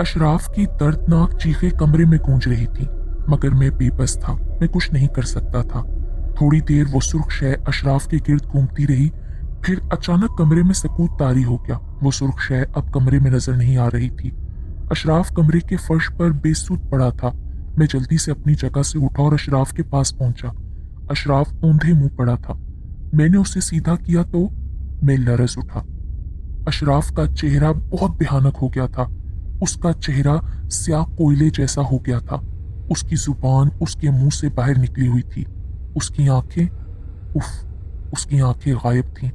अशराफ की दर्दनाक चीखें कमरे में गूंज रही थीं, मगर मैं बेबस था। मैं कुछ नहीं कर सकता था। थोड़ी देर वो सुर्ख शय अशराफ के गिर्द घूमती रही, फिर अचानक कमरे में सकूत तारी हो गया। वो सुर्ख शय अब कमरे में नजर नहीं आ रही थी। अशराफ कमरे के फर्श पर बेसुध पड़ा था। मैं जल्दी से अपनी जगह से उठा और अशराफ के पास पहुंचा। अशराफ औंधे मुंह पड़ा था। मैंने उसे सीधा किया तो मैं लरस उठा। अशराफ का चेहरा बहुत भयानक हो गया था। उसका चेहरा स्याह कोयले जैसा हो गया था। उसकी जुबान उसके मुंह से बाहर निकली हुई थी। उसकी आंखें उसकी आंखें गायब थीं।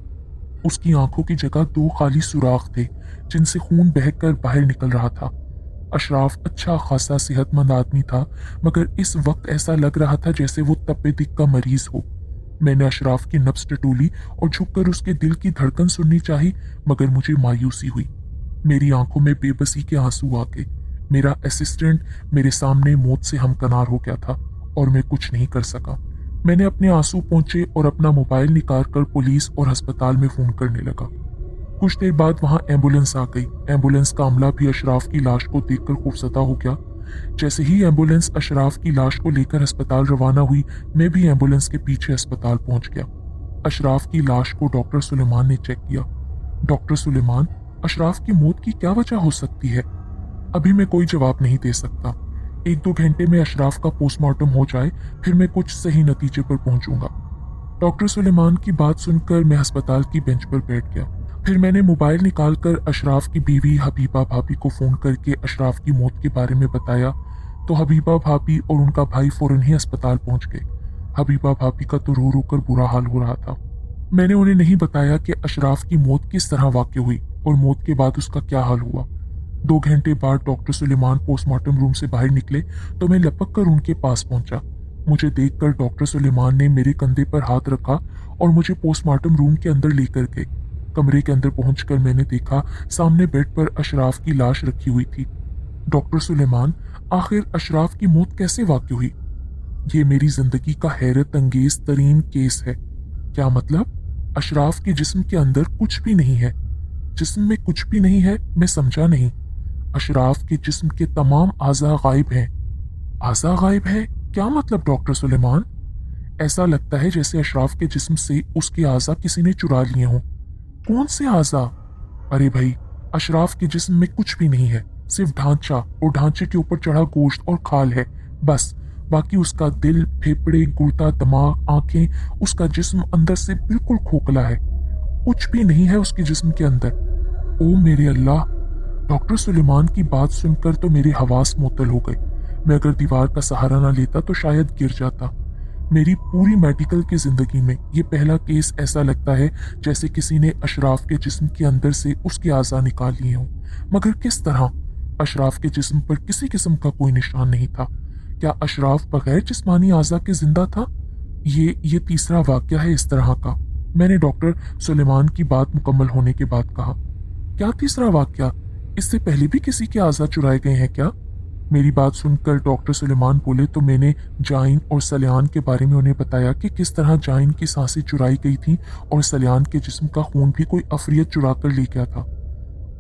उसकी आंखों की जगह दो खाली सुराख थे जिनसे खून बहकर बाहर निकल रहा था। अशराफ अच्छा खासा सेहतमंद आदमी था, मगर इस वक्त ऐसा लग रहा था जैसे वो तपे दिक का मरीज हो। मैंने अशराफ की नब्ज टटोली और झुककर उसके दिल की धड़कन सुननी चाही, मगर मुझे मायूसी हुई। मेरी आंखों में बेबसी के आंसू आ गए। मेरा असिस्टेंट मेरे सामने मौत से हमकनार हो गया था और मैं कुछ नहीं कर सका। मैंने अपने आंसू पोंछे और अपना मोबाइल निकाल कर पुलिस और अस्पताल में फोन करने लगा। कुछ देर बाद वहां एम्बुलेंस आ गई। एम्बुलेंस का अमला भी अशराफ की लाश को देखकर खौफजदा हो गया। जैसे ही एम्बुलेंस अशराफ की लाश को लेकर अस्पताल रवाना हुई, मैं भी एम्बुलेंस के पीछे अस्पताल पहुंच गया। अशराफ की लाश को डॉक्टर सुलेमान ने चेक किया। डॉक्टर सुलेमान, अशराफ की मौत की क्या वजह हो सकती है? अभी मैं कोई जवाब नहीं दे सकता। 1-2 घंटे में अशराफ का पोस्टमार्टम हो जाए, फिर मैं कुछ सही नतीजे पर पहुंचूंगा। डॉक्टर सुलेमान की बात सुनकर मैं अस्पताल की बेंच पर बैठ गया। फिर मैंने मोबाइल निकालकर अशराफ की बीवी हबीबा भाभी को फोन करके अशराफ की मौत के बारे में बताया, तो हबीबा भाभी और उनका भाई फौरन ही अस्पताल पहुंच गए। हबीबा भाभी का तो रो रो कर बुरा हाल हो रहा था। मैंने उन्हें नहीं बताया कि अशराफ की मौत किस तरह वाक़ हुई और मौत के बाद उसका क्या हाल हुआ। 2 घंटे बाद डॉक्टर सुलेमान पोस्टमार्टम रूम से बाहर निकले तो मैं लपक कर उनके पास पहुंचा। मुझे देखकर डॉक्टर सुलेमान ने मेरे कंधे पर हाथ रखा और मुझे पोस्टमार्टम रूम के अंदर लेकर गए। कमरे के अंदर पहुंचकर मैंने देखा सामने बेड पर अशराफ की लाश रखी हुई थी। डॉक्टर सुलेमान, आखिर अशराफ की मौत कैसे वाक़ हुई? ये मेरी जिंदगी का हैरत अंगेज तरीन केस है। क्या मतलब? अशराफ के जिस्म के अंदर कुछ भी नहीं है? जिस्म में कुछ भी नहीं है? मैं समझा नहीं। अशराफ के जिस्म के तमाम आज़ा गायब हैं। आज़ा गायब है? क्या मतलब डॉक्टर सुलेमान? ऐसा लगता है जैसे अशराफ के जिस्म से उसके आज़ा किसी ने चुरा लिए हों। कौन से आज़ा? अरे भाई, अशराफ के जिस्म में कुछ भी नहीं है, सिर्फ ढांचा और ढांचे के ऊपर चढ़ा गोश्त और खाल है, बस। बाकी उसका दिल, फेफड़े, गुर्दा, दिमाग, आंखें, उसका जिस्म अंदर से बिल्कुल खोखला है। कुछ भी नहीं है उसके जिस्म के अंदर। ओ मेरे अल्लाह! डॉक्टर सुलेमान की बात सुनकर तो मेरे हवास मुअत्तल हो गए। मैं अगर दीवार का सहारा ना लेता तो शायद गिर जाता। मेरी पूरी मेडिकल की जिंदगी में ये पहला केस ऐसा लगता है जैसे किसी ने अशराफ के जिस्म के अंदर से उसके आज़ा निकाल लिए हों। मगर किस तरह? अशराफ के जिस्म पर किसी किस्म का कोई निशान नहीं था। क्या अशराफ बगैर जिस्मानी आज़ा के जिंदा था? ये तीसरा वाक़या है इस तरह का। मैंने डॉक्टर सुलेमान की बात मुकम्मल होने के बाद कहा, क्या तीसरा वाक़या? इससे पहले भी किसी के आज़ा चुराए गए हैं क्या? मेरी बात सुनकर डॉक्टर सुलेमान बोले तो मैंने जाइन और सलियान के बारे में उन्हें बताया कि किस तरह जाइन की सांसें चुराई गई थीं और सलियान के जिस्म का खून भी कोई अफरियत चुरा कर ले गया था।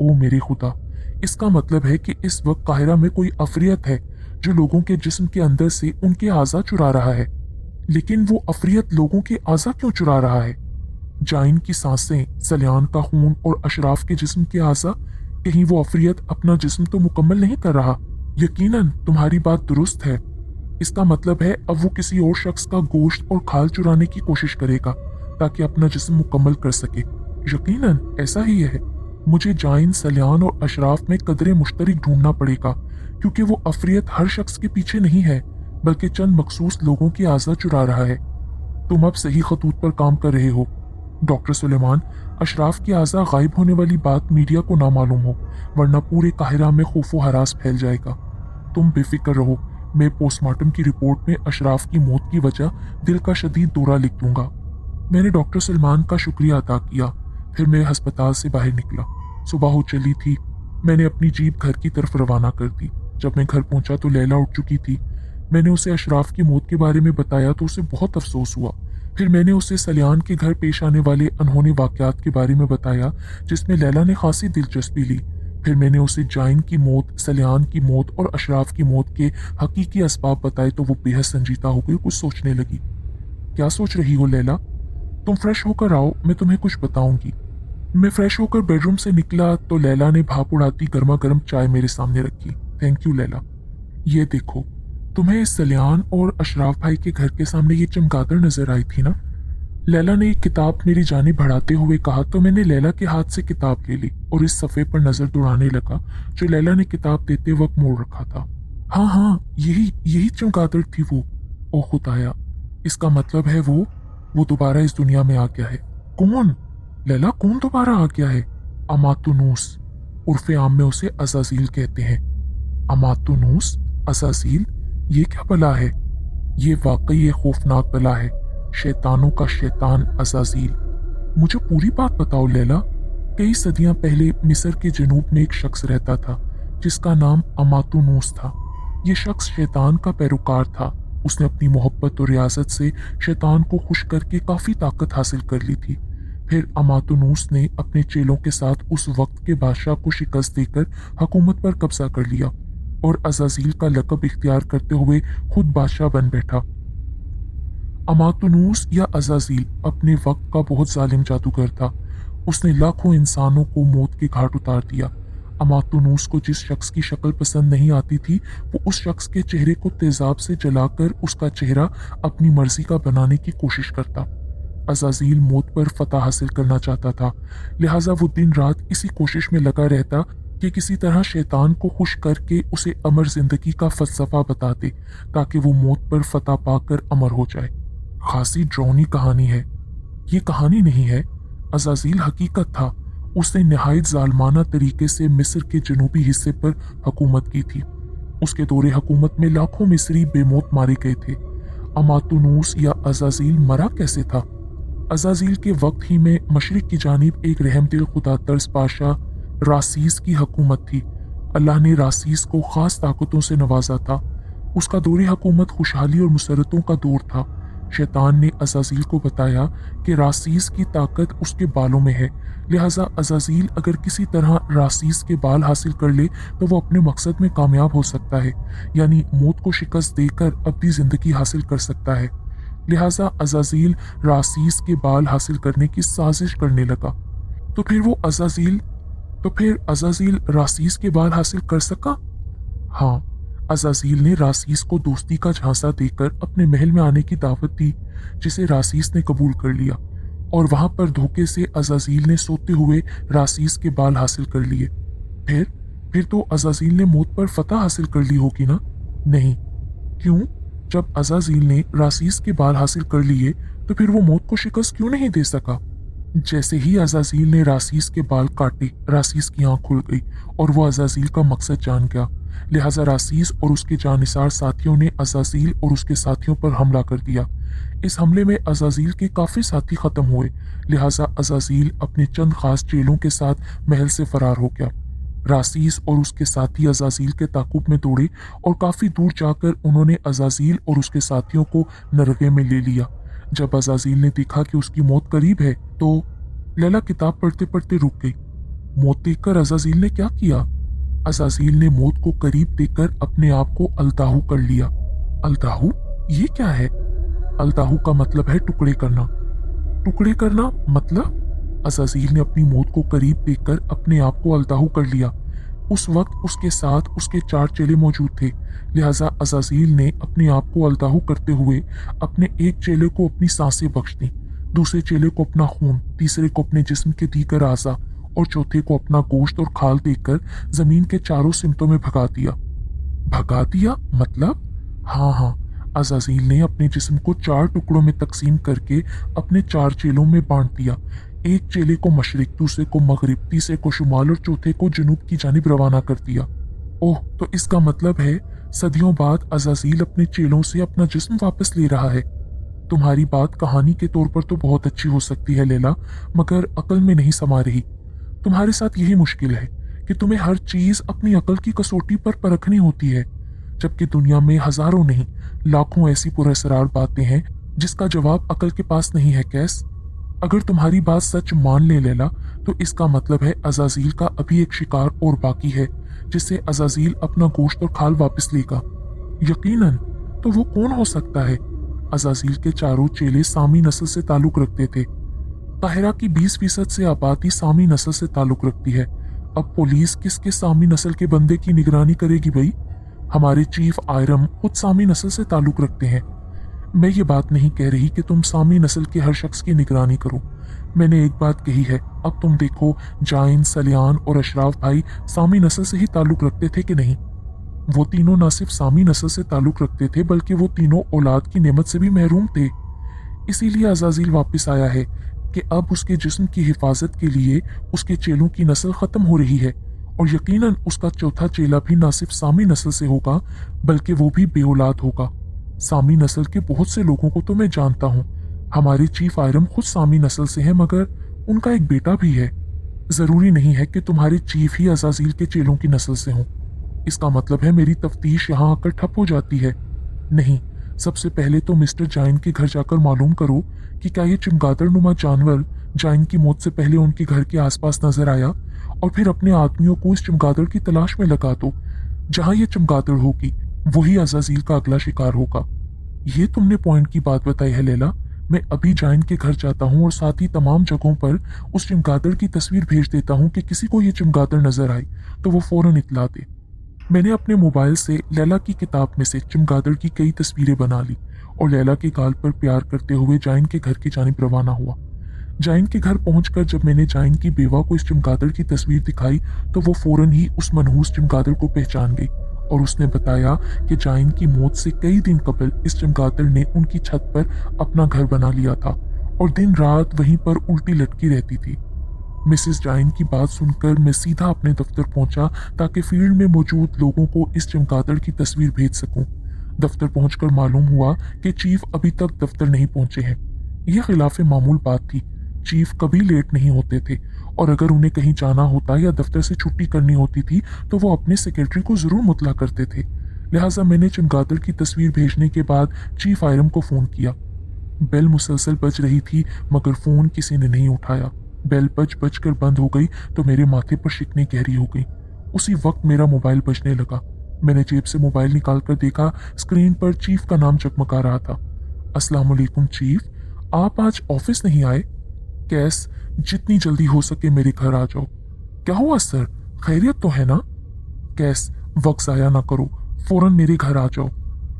ओ मेरे खुदा! इसका मतलब है कि इस वक्त काहिरा में कोई अफरियत है जो लोगों के जिस्म के अंदर से उनके आज़ा चुरा रहा है। लेकिन वो अफरियत लोगों के आज़ा क्यों चुरा रहा है? जाइन की सांसें, सलियान का खून और अशराफ के जिस्म के आज़ा, कहीं वो अफरियत अपना जिस्म तो मुकम्मल नहीं कर रहा? यकीनन तुम्हारी बात दुरुस्त है। इसका मतलब है अब वो किसी और शख्स का गोश्त और खाल चुराने की कोशिश करेगा ताकि अपना जिस्म मुकम्मल कर सके। यकीनन ऐसा ही है। मुझे जाइन, सलियान और अशराफ में कदरे मुश्तरक ढूंढना पड़ेगा, क्योंकि वो अफरियत हर शख्स के पीछे नहीं है बल्कि चंद मखसूस लोगों की आज़ा चुरा रहा है। तुम अब सही खतूत पर काम कर रहे हो। डॉक्टर सुलेमान, अशराफ की आज़ा गायब होने वाली बात मीडिया को ना मालूम हो, वरना पूरे काहिरा में खौफ व हरास फैल जाएगा। तुम बेफिक्र रहो, मैं पोस्टमार्टम की रिपोर्ट में अशराफ की मौत की वजह दिल का शदीद दौरा लिख दूंगा। मैंने डॉक्टर सलमान का शुक्रिया अदा किया। फिर मैं अस्पताल से बाहर निकला। सुबह हो चली थी। मैंने अपनी जीप घर की तरफ रवाना कर दी। जब मैं घर पहुंचा तो लैला उठ चुकी थी। मैंने उसे अशराफ की मौत के बारे में बताया तो उसे बहुत अफसोस हुआ। फिर मैंने उसे सलियान के घर पेश आने वाले अनहोनी वाकयात के बारे में बताया जिसमें लैला ने खासी दिलचस्पी ली। फिर मैंने उसे जाइन की मौत, सलियान की मौत और अशराफ की मौत के हकीकी असबाब बताए तो वो बेहद संजीदा हो गई, कुछ सोचने लगी। क्या सोच रही हो लैला? तुम फ्रेश होकर आओ, मैं तुम्हें कुछ बताऊंगी। मैं फ्रेश होकर बेडरूम से निकला तो लैला ने भाप उड़ाती गर्मा गर्म चाय मेरे सामने रखी। Thank you Laila. ये देखो, तुम्हें सलियान और अशराफ भाई के घर के सामने ये चमगादड़ नजर आई थी ना? लैला ने एक किताब मेरी जानिब बढ़ाते हुए कहा तो मैंने लैला के हाथ से किताब ले ली और इस सफ़े पर नजर दौड़ाने लगा जो लैला ने किताब देते वक्त मोड़ रखा था। हाँ हाँ, यही यही चमगादड़ थी वो। ओ खुदाया, इसका मतलब है वो दोबारा इस दुनिया में आ गया है। कौन? लैला, कौन दोबारा आ गया है? अमातुनूस, उर्फे आम में उसे अजाजील कहते हैं। अमातुनूस, अजाजील, ये क्या बला है? ये वाकई एक खौफनाक बला है, शैतानों का शैतान अजाजील। मुझे पूरी बात बताओ लैला। कई सदियां पहले मिस्र के जनूब में एक शख्स रहता था जिसका नाम अमातुनूस था। ये शख्स शैतान का पैरोकार था। उसने अपनी मोहब्बत और रियासत से शैतान को खुश करके काफी ताकत हासिल कर ली थी। फिर अमातुनूस ने अपने चेलों के साथ उस वक्त के बादशाह को शिकस्त देकर हुकूमत पर कब्जा कर लिया और अजाजील का लक़ब इख्तियार करते हुए खुद बादशाह बन बैठा। अमातुनूस या अजाजील अपने वक्त का बहुत जालिम जादूगर था। उसने लाखों इंसानों को मौत के घाट उतार दिया। अमातुनूस को जिस शख्स की शक्ल पसंद नहीं आती थी वो उस शख्स के चेहरे को तेजाब से जलाकर उसका चेहरा अपनी मर्जी का बनाने की कोशिश करता। अजाजील मौत पर फतह हासिल करना चाहता था, लिहाजा वो दिन रात इसी कोशिश में लगा रहता कि किसी तरह शैतान को खुश करके उसे अमर जिंदगी का फलसफा बता दे ताकि वो मौत पर फतह पाकर अमर हो जाए। खासी ड्रोनी कहानी है। ये कहानी नहीं है, अजाजील हकीकत था। उसने नहायत जालमाना तरीके से मिस्र के जनूबी हिस्से पर हुकूमत की थी। उसके दौरे हुकूमत में लाखों मिस्री बेमौत मारे गए थे। अमातुनूस या अजाजील मरा कैसे था? अजाजील के वक्त ही में मशरिक की जानिब एक रहमदिल खुदा तर्स बादशाह रासीस की हुकूमत थी। अल्लाह ने रासीस को खास ताकतों से नवाजा था। उसका दौरे हुकूमत खुशहाली और मुसरतों का दौर था। शैतान ने अजाजील को बताया कि रासीस की ताकत उसके बालों में है, लिहाजा अजाजील अगर किसी तरह रासीस के बाल हासिल कर ले तो वो अपने मकसद में कामयाब हो सकता है, यानी मौत को शिकस्त देकर अपनी जिंदगी हासिल कर सकता है। लिहाजा अजाजील रासीस के बाल हासिल करने की साजिश करने लगा। तो फिर अजाजील रासीस के बाल हासिल कर सका? हाँ, अजाजील ने रासीस को दोस्ती का झांसा देकर अपने महल में आने की दावत दी, जिसे रासीस ने कबूल कर लिया और वहां पर धोखे से अजाजील ने सोते हुए रासीस के बाल हासिल कर लिए। फिर तो अजाजील ने मौत पर फतह हासिल कर ली होगी ना? नहीं। क्यों? जब अजाजील ने रासीस के बाल हासिल कर लिए तो फिर वो मौत को शिकस्त क्यों नहीं दे सका? जैसे ही अजाजील ने रासीस के बाल काटे, रासीस की आंख खुल गई और वो अजाजील का मकसद जान गया। लिहाजा रासीस और उसके जानिसार साथियों ने अजाजील और उसके साथियों पर हमला कर दिया। इस हमले में अजाजील के काफी साथी खत्म हुए, लिहाजा अजाजील अपने चंद खास चेलों के साथ महल से फरार हो गया। रासीस और उसके साथी अजाजील के ताकुब में दौड़े और काफी दूर जाकर उन्होंने अजाजील और उसके साथियों को नरगे में ले लिया। जब अजाजील ने देखा कि उसकी मौत करीब है तो लैला किताब पढ़ते पढ़ते रुक गई। मौत देखकर अजाजील ने क्या किया? अजाजील ने मौत को करीब देखकर अपने आप को अलताहू कर लिया। अलताहू? ये क्या है? अलताहू का मतलब है टुकड़े करना। टुकड़े करना मतलब? अजाजील ने अपनी मौत को करीब देखकर अपने आप को अलताहू कर लिया। उस वक्त उसके साथ उसके 4 चेले मौजूद थे, लिहाजा अजाजील ने अपने आप को अलताहू करते हुए अपने एक चेले को अपनी सांसें बख्श दी, दूसरे चेले को अपना खून, तीसरे को अपने जिस्म के दीगर आज़ा और चौथे को अपना गोश्त और खाल देकर जमीन के चारों सिमतों में भगा दिया। भगा दिया मतलब? हाँ, अजाजील ने अपने जिस्म को 4 टुकड़ों में तकसीम करके अपने 4 चेलों में बांट दिया। एक चेले को मशरिक, दूसरे को मगरिब, तीसरे को शुमाल और चौथे को जनूब की जानिब रवाना कर दिया। ओह, तो इसका मतलब है सदियों बाद अजाजील अपने चेलों से अपना जिस्म वापस ले रहा है। तुम्हारी बात कहानी के तौर पर तो बहुत अच्छी हो सकती है लैला, मगर अकल में नहीं समा रही। तुम्हारे साथ यही मुश्किल है कि तुम्हें हर चीज अपनी अकल की कसौटी पर परखनी होती है, जबकि दुनिया में हजारों नहीं लाखों ऐसी पुरअसरार बातें हैं जिसका जवाब अकल के पास नहीं है। कैस? अगर तुम्हारी बात सच मान ले लैला, तो इसका मतलब है अज़ाज़ील का अभी एक शिकार और बाकी है, जिससे अज़ाज़ील अपना गोश्त और खाल वापस लेगा। यकीनन। तो वो कौन हो सकता है? अज़ाज़ील के चारों चेले सामी नस्ल से ताल्लुक रखते थे। काहिरा की 20% से आबादी सामी नस्ल से ताल्लुक रखती है। अब पुलिस किसके सामी नस्ल के बंदे की निगरानी करेगी भाई? हमारे चीफ आयरम खुद सामी नस्ल से ताल्लुक रखते हैं। मैं ये बात नहीं कह रही कि तुम सामी नस्ल के हर शख्स की निगरानी करो। मैंने एक बात कही है। अब तुम देखो, जाइन, सलियान और अशराफ भाई सामी नस्ल से ही ताल्लुक रखते थे कि नहीं? वो तीनों न सिर्फ सामी नस्ल से ताल्लुक रखते थे, बल्कि वो तीनों औलाद की नेमत से भी महरूम थे। इसीलिए अज़ाज़ील वापस आया है कि अब उसके जिस्म की हिफाजत के लिए उसके चेलों की नस्ल खत्म हो रही है, और यकीनन उसका चौथा चेला भी न सिर्फ सामी नस्ल से होगा, बल्कि वो भी बेऔलाद होगा। सामी नस्ल के बहुत से लोगों को तो मैं जानता हूँ। हमारे चीफ आयरम खुद सामी नस्ल से हैं, मगर उनका एक बेटा भी है। जरूरी नहीं है कि तुम्हारे चीफ ही अज़ाज़ील के चेलों की नस्ल से हों। इसका मतलब है मेरी तफ्तीश यहाँ आकर ठप हो जाती है। नहीं, सबसे पहले तो मिस्टर जाइन के घर जाकर मालूम करो कि क्या ये चमगादड़ नुमा जानवर जाइन की मौत से पहले उनके घर के आसपास नजर आया, और फिर अपने आदमियों को इस चमगादड़ की तलाश में लगा दो। जहां ये चमगादड़ होगी, वही अज़ाज़ील का अगला शिकार होगा। ये तुमने पॉइंट की बात बताई है लैला। मैं अभी जाइन के घर जाता हूँ और साथ ही तमाम जगहों पर उस चमगादड़ की तस्वीर भेज देता हूँ कि किसी को ये चमगादड़ नजर आए तो वो फौरन इतला दे। मैंने अपने मोबाइल से लैला की किताब में से चमगादड़ की कई तस्वीरें बना ली और लैला के गाल पर प्यार करते हुए जाइन के घर की जानिब रवाना हुआ। जाइन के घर पहुंचकर जब मैंने जाइन की बेवा को इस चमगादड़ की तस्वीर दिखाई, तो वो फौरन ही उस मनहूस चमगादड़ को पहचान गई, और उसने बताया कि जाइन की मौत से कई दिन कबल इस चमगादड़ ने उनकी छत पर अपना घर बना लिया था और दिन रात वहीं पर उल्टी लटकी रहती थी। मिसेस जाइन की बात सुनकर मैं सीधा अपने दफ्तर पहुंचा ताकि फील्ड में मौजूद लोगों को इस चमगादड़ की तस्वीर भेज सकूं। दफ्तर पहुंचकर मालूम हुआ कि चीफ अभी तक दफ्तर नहीं पहुंचे हैं। यह खिलाफ मामूल बात थी। चीफ कभी लेट नहीं होते थे, और अगर उन्हें कहीं जाना होता या दफ्तर से छुट्टी करनी होती थी तो वो अपने सेक्रेटरी को जरूर मुतला करते थे। लिहाजा मैंने चमगादड़ की तस्वीर भेजने के बाद चीफ आयरम को फोन किया। बेल मुसलसल बज रही थी, मगर फोन किसी ने नहीं उठाया। बेल बज कर बंद हो गई तो मेरे माथे पर शिकने गहरी हो गई। उसी वक्त मेरा मोबाइल बजने लगा। मैंने जेब से मोबाइल निकालकर देखा, स्क्रीन पर चीफ का नाम चमका रहा था। अस्सलाम वालेकुम चीफ, आप आज ऑफिस नहीं आए? कैस, जितनी जल्दी हो सके मेरे घर आ जाओ। क्या हुआ सर, खैरियत तो है ना? कैस, वक्त जाया ना करो, फौरन मेरे घर आ जाओ।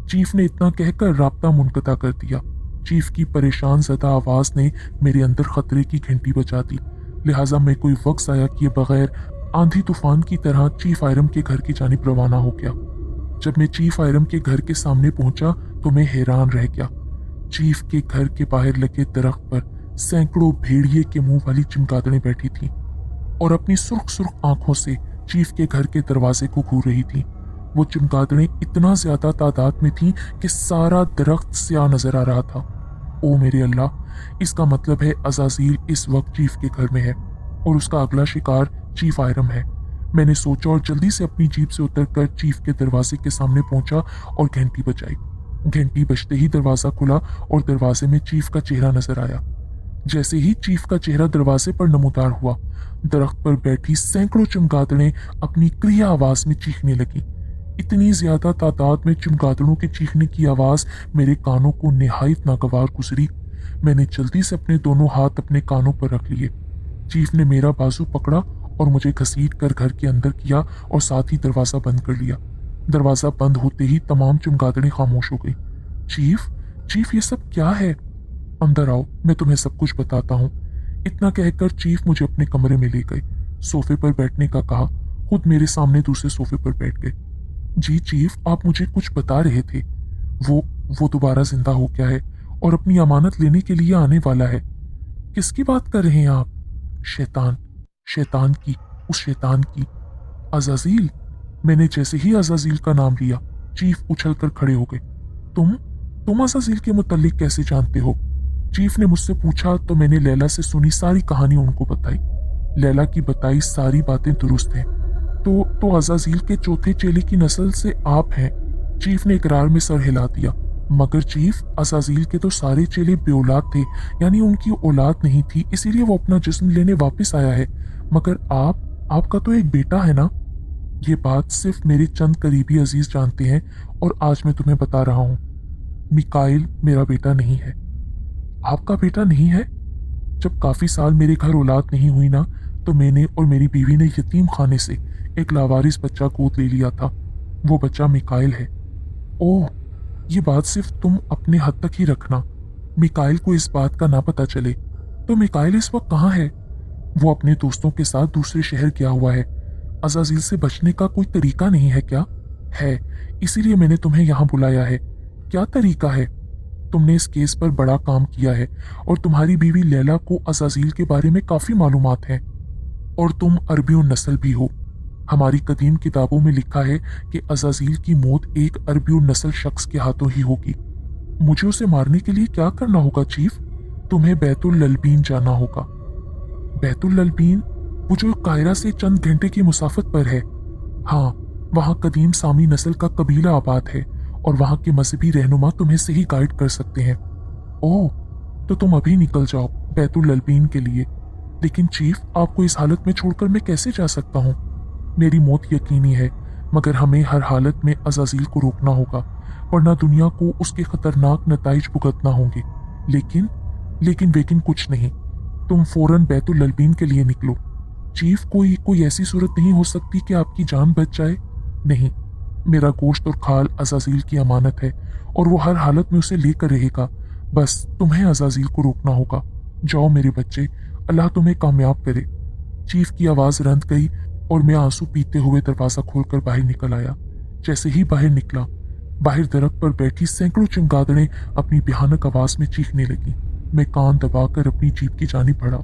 चीफ ने इतना कहकर राब्ता मुनक़ता कर दिया। चीफ की परेशान ज़दा आवाज ने मेरे अंदर खतरे की घंटी बजा दी। लिहाजा मैं कोई वक्त जाया किए बगैर आंधी तूफान की तरह चीफ आयरम के घर की जानिब रवाना हो गया। जब मैं चीफ आयरम के घर के सामने पहुंचा तो मैं हैरान रह गया। चीफ के घर के बाहर लगे दरख्त पर सैकड़ों भेड़िए के मुंह वाली चमगादड़ें बैठी थीं और अपनी सुर्ख सुर्ख आंखों से चीफ के घर के दरवाजे को घूर रही थीं। वो चमगादड़ें इतना ज्यादा तादाद में थीं कि सारा दरख्त स्याह नजर आ रहा था। ओ मेरे अल्लाह, इसका मतलब है अज़ाज़ील इस वक्त चीफ के घर में है और उसका अगला शिकार चीफ आयरम है। मैंने सोचा और जल्दी से अपनी जीप से उतरकर चीफ के दरवाजे के सामने पहुंचा और घंटी बजाई। घंटी बजते ही दरवाजा खुला और दरवाजे में चीफ का चेहरा नजर आया। जैसे ही चीफ का चेहरा दरवाजे पर नमूदार हुआ, दरख्त पर बैठी सैकड़ों चमगादड़ें अपनी क्रिया आवाज में चीखने लगी। इतनी ज्यादा तादाद में चमगादड़ों के चीखने की आवाज मेरे कानों को निहायत नागवार गुजरी। मैंने जल्दी से अपने दोनों हाथ अपने कानों पर रख लिए। चीफ ने मेरा बाजू पकड़ा और मुझे घसीट कर घर के अंदर किया और साथ ही दरवाजा बंद कर लिया। दरवाजा बंद होते ही तमाम चमगादड़ें खामोश हो गई। चीफ, ये सब क्या है? अंदर आओ, मैं तुम्हें सब कुछ बताता हूँ। इतना कहकर चीफ मुझे अपने कमरे में ले गए। सोफे पर बैठने का कहा, खुद मेरे सामने दूसरे सोफे पर बैठ गए। जी चीफ, आप मुझे कुछ बता रहे थे। वो दोबारा जिंदा हो गया है और अपनी अमानत लेने के लिए आने वाला है। किसकी बात कर रहे हैं आप? उस शैतान की। अज़ाज़ील। मैंने जैसे ही अज़ाज़ील का नाम लिया, चीफ उछलकर खड़े हो गए। तुम अज़ाज़ील के मुतल्लिक कैसे जानते हो? चीफ ने मुझसे पूछा तो मैंने लैला से सुनी सारी कहानी उनको बताई। लैला की बताई सारी बातें दुरुस्त हैं। तो अज़ाज़ील के चौथे चेले की नस्ल से आप हैं? चीफ ने इकरार में सर हिला दिया। मगर चीफ, अज़ाज़ील के तो सारे चेले बेऔलाद थे, यानी उनकी औलाद नहीं थी, इसीलिए वो अपना जिस्म लेने वापस आया है। मगर आपका तो एक बेटा है ना? ये बात सिर्फ मेरे चंद करीबी अजीज जानते हैं और आज मैं तुम्हें बता रहा हूँ। मिकाइल मेरा बेटा नहीं है। आपका बेटा नहीं है? जब काफी साल मेरे घर औलाद नहीं हुई ना, तो मैंने और मेरी बीवी ने यतीम खाने से एक लावारिस बच्चा गोद ले लिया था। वो बच्चा मिकाइल है। ओह, ये बात सिर्फ तुम अपने हद तक ही रखना। मिकाइल को इस बात का ना पता चले। तो मिकाइल इस वक्त कहाँ है? वो अपने दोस्तों के साथ दूसरे शहर गया हुआ है। अज़ाज़ील से बचने का कोई तरीका नहीं है क्या? है, इसीलिए मैंने तुम्हें यहाँ बुलाया है। क्या तरीका है? तुमने इस केस पर बड़ा काम किया है और तुम्हारी बीवी लैला को अज़ाज़ील के बारे में काफी मालूमात है। और तुम अरबियों नस्ल भी हो। हमारी कदीम किताबों में लिखा है कि अज़ाज़ील की मौत एक अरबियों नस्ल शख्स के हाथों ही होगी। मुझे उसे मारने के लिए क्या करना होगा चीफ? तुम्हें बैतुल ललबीन जाना होगा। बैतुल ललबीन? वो जो कायरा से चंद घंटे की मुसाफत पर है। हाँ, वहाँ कदीम सामी नस्ल का कबीला आबाद है और वहाँ के मजहबी रहनुमा तुम्हें सही गाइड कर सकते हैं। ओह, तो तुम अभी निकल जाओ बैतुल ललबीन के लिए। लेकिन चीफ, आपको इस हालत में छोड़कर मैं कैसे जा सकता हूँ? मेरी मौत यकीनी है, मगर हमें हर हालत में अज़ाज़ील को रोकना होगा, वरना दुनिया को उसके खतरनाक नताइज भुगतना होंगे। लेकिन कुछ नहीं। तुम फौरन बैतुल ललबीन के लिए निकलो। चीफ, कोई ऐसी सूरत नहीं हो सकती कि आपकी जान बच जाए? नहीं, मेरा गोश्त और खाल अज़ाज़ील की अमानत है और वो हर हालत में उसे लेकर रहेगा। बस तुम्हें अज़ाज़ील को रोकना होगा। जाओ मेरे बच्चे, अल्लाह तुम्हें कामयाब करे। चीफ की आवाज रंध गई और मैं आंसू पीते हुए दरवाजा खोलकर बाहर निकल आया। जैसे ही बाहर निकला, बाहर दरख्त पर बैठी सैकड़ों चमगादड़ें अपनी भयानक आवाज में चीखने लगी। मैं कान दबाकर अपनी जीप की जानिब बढ़ा।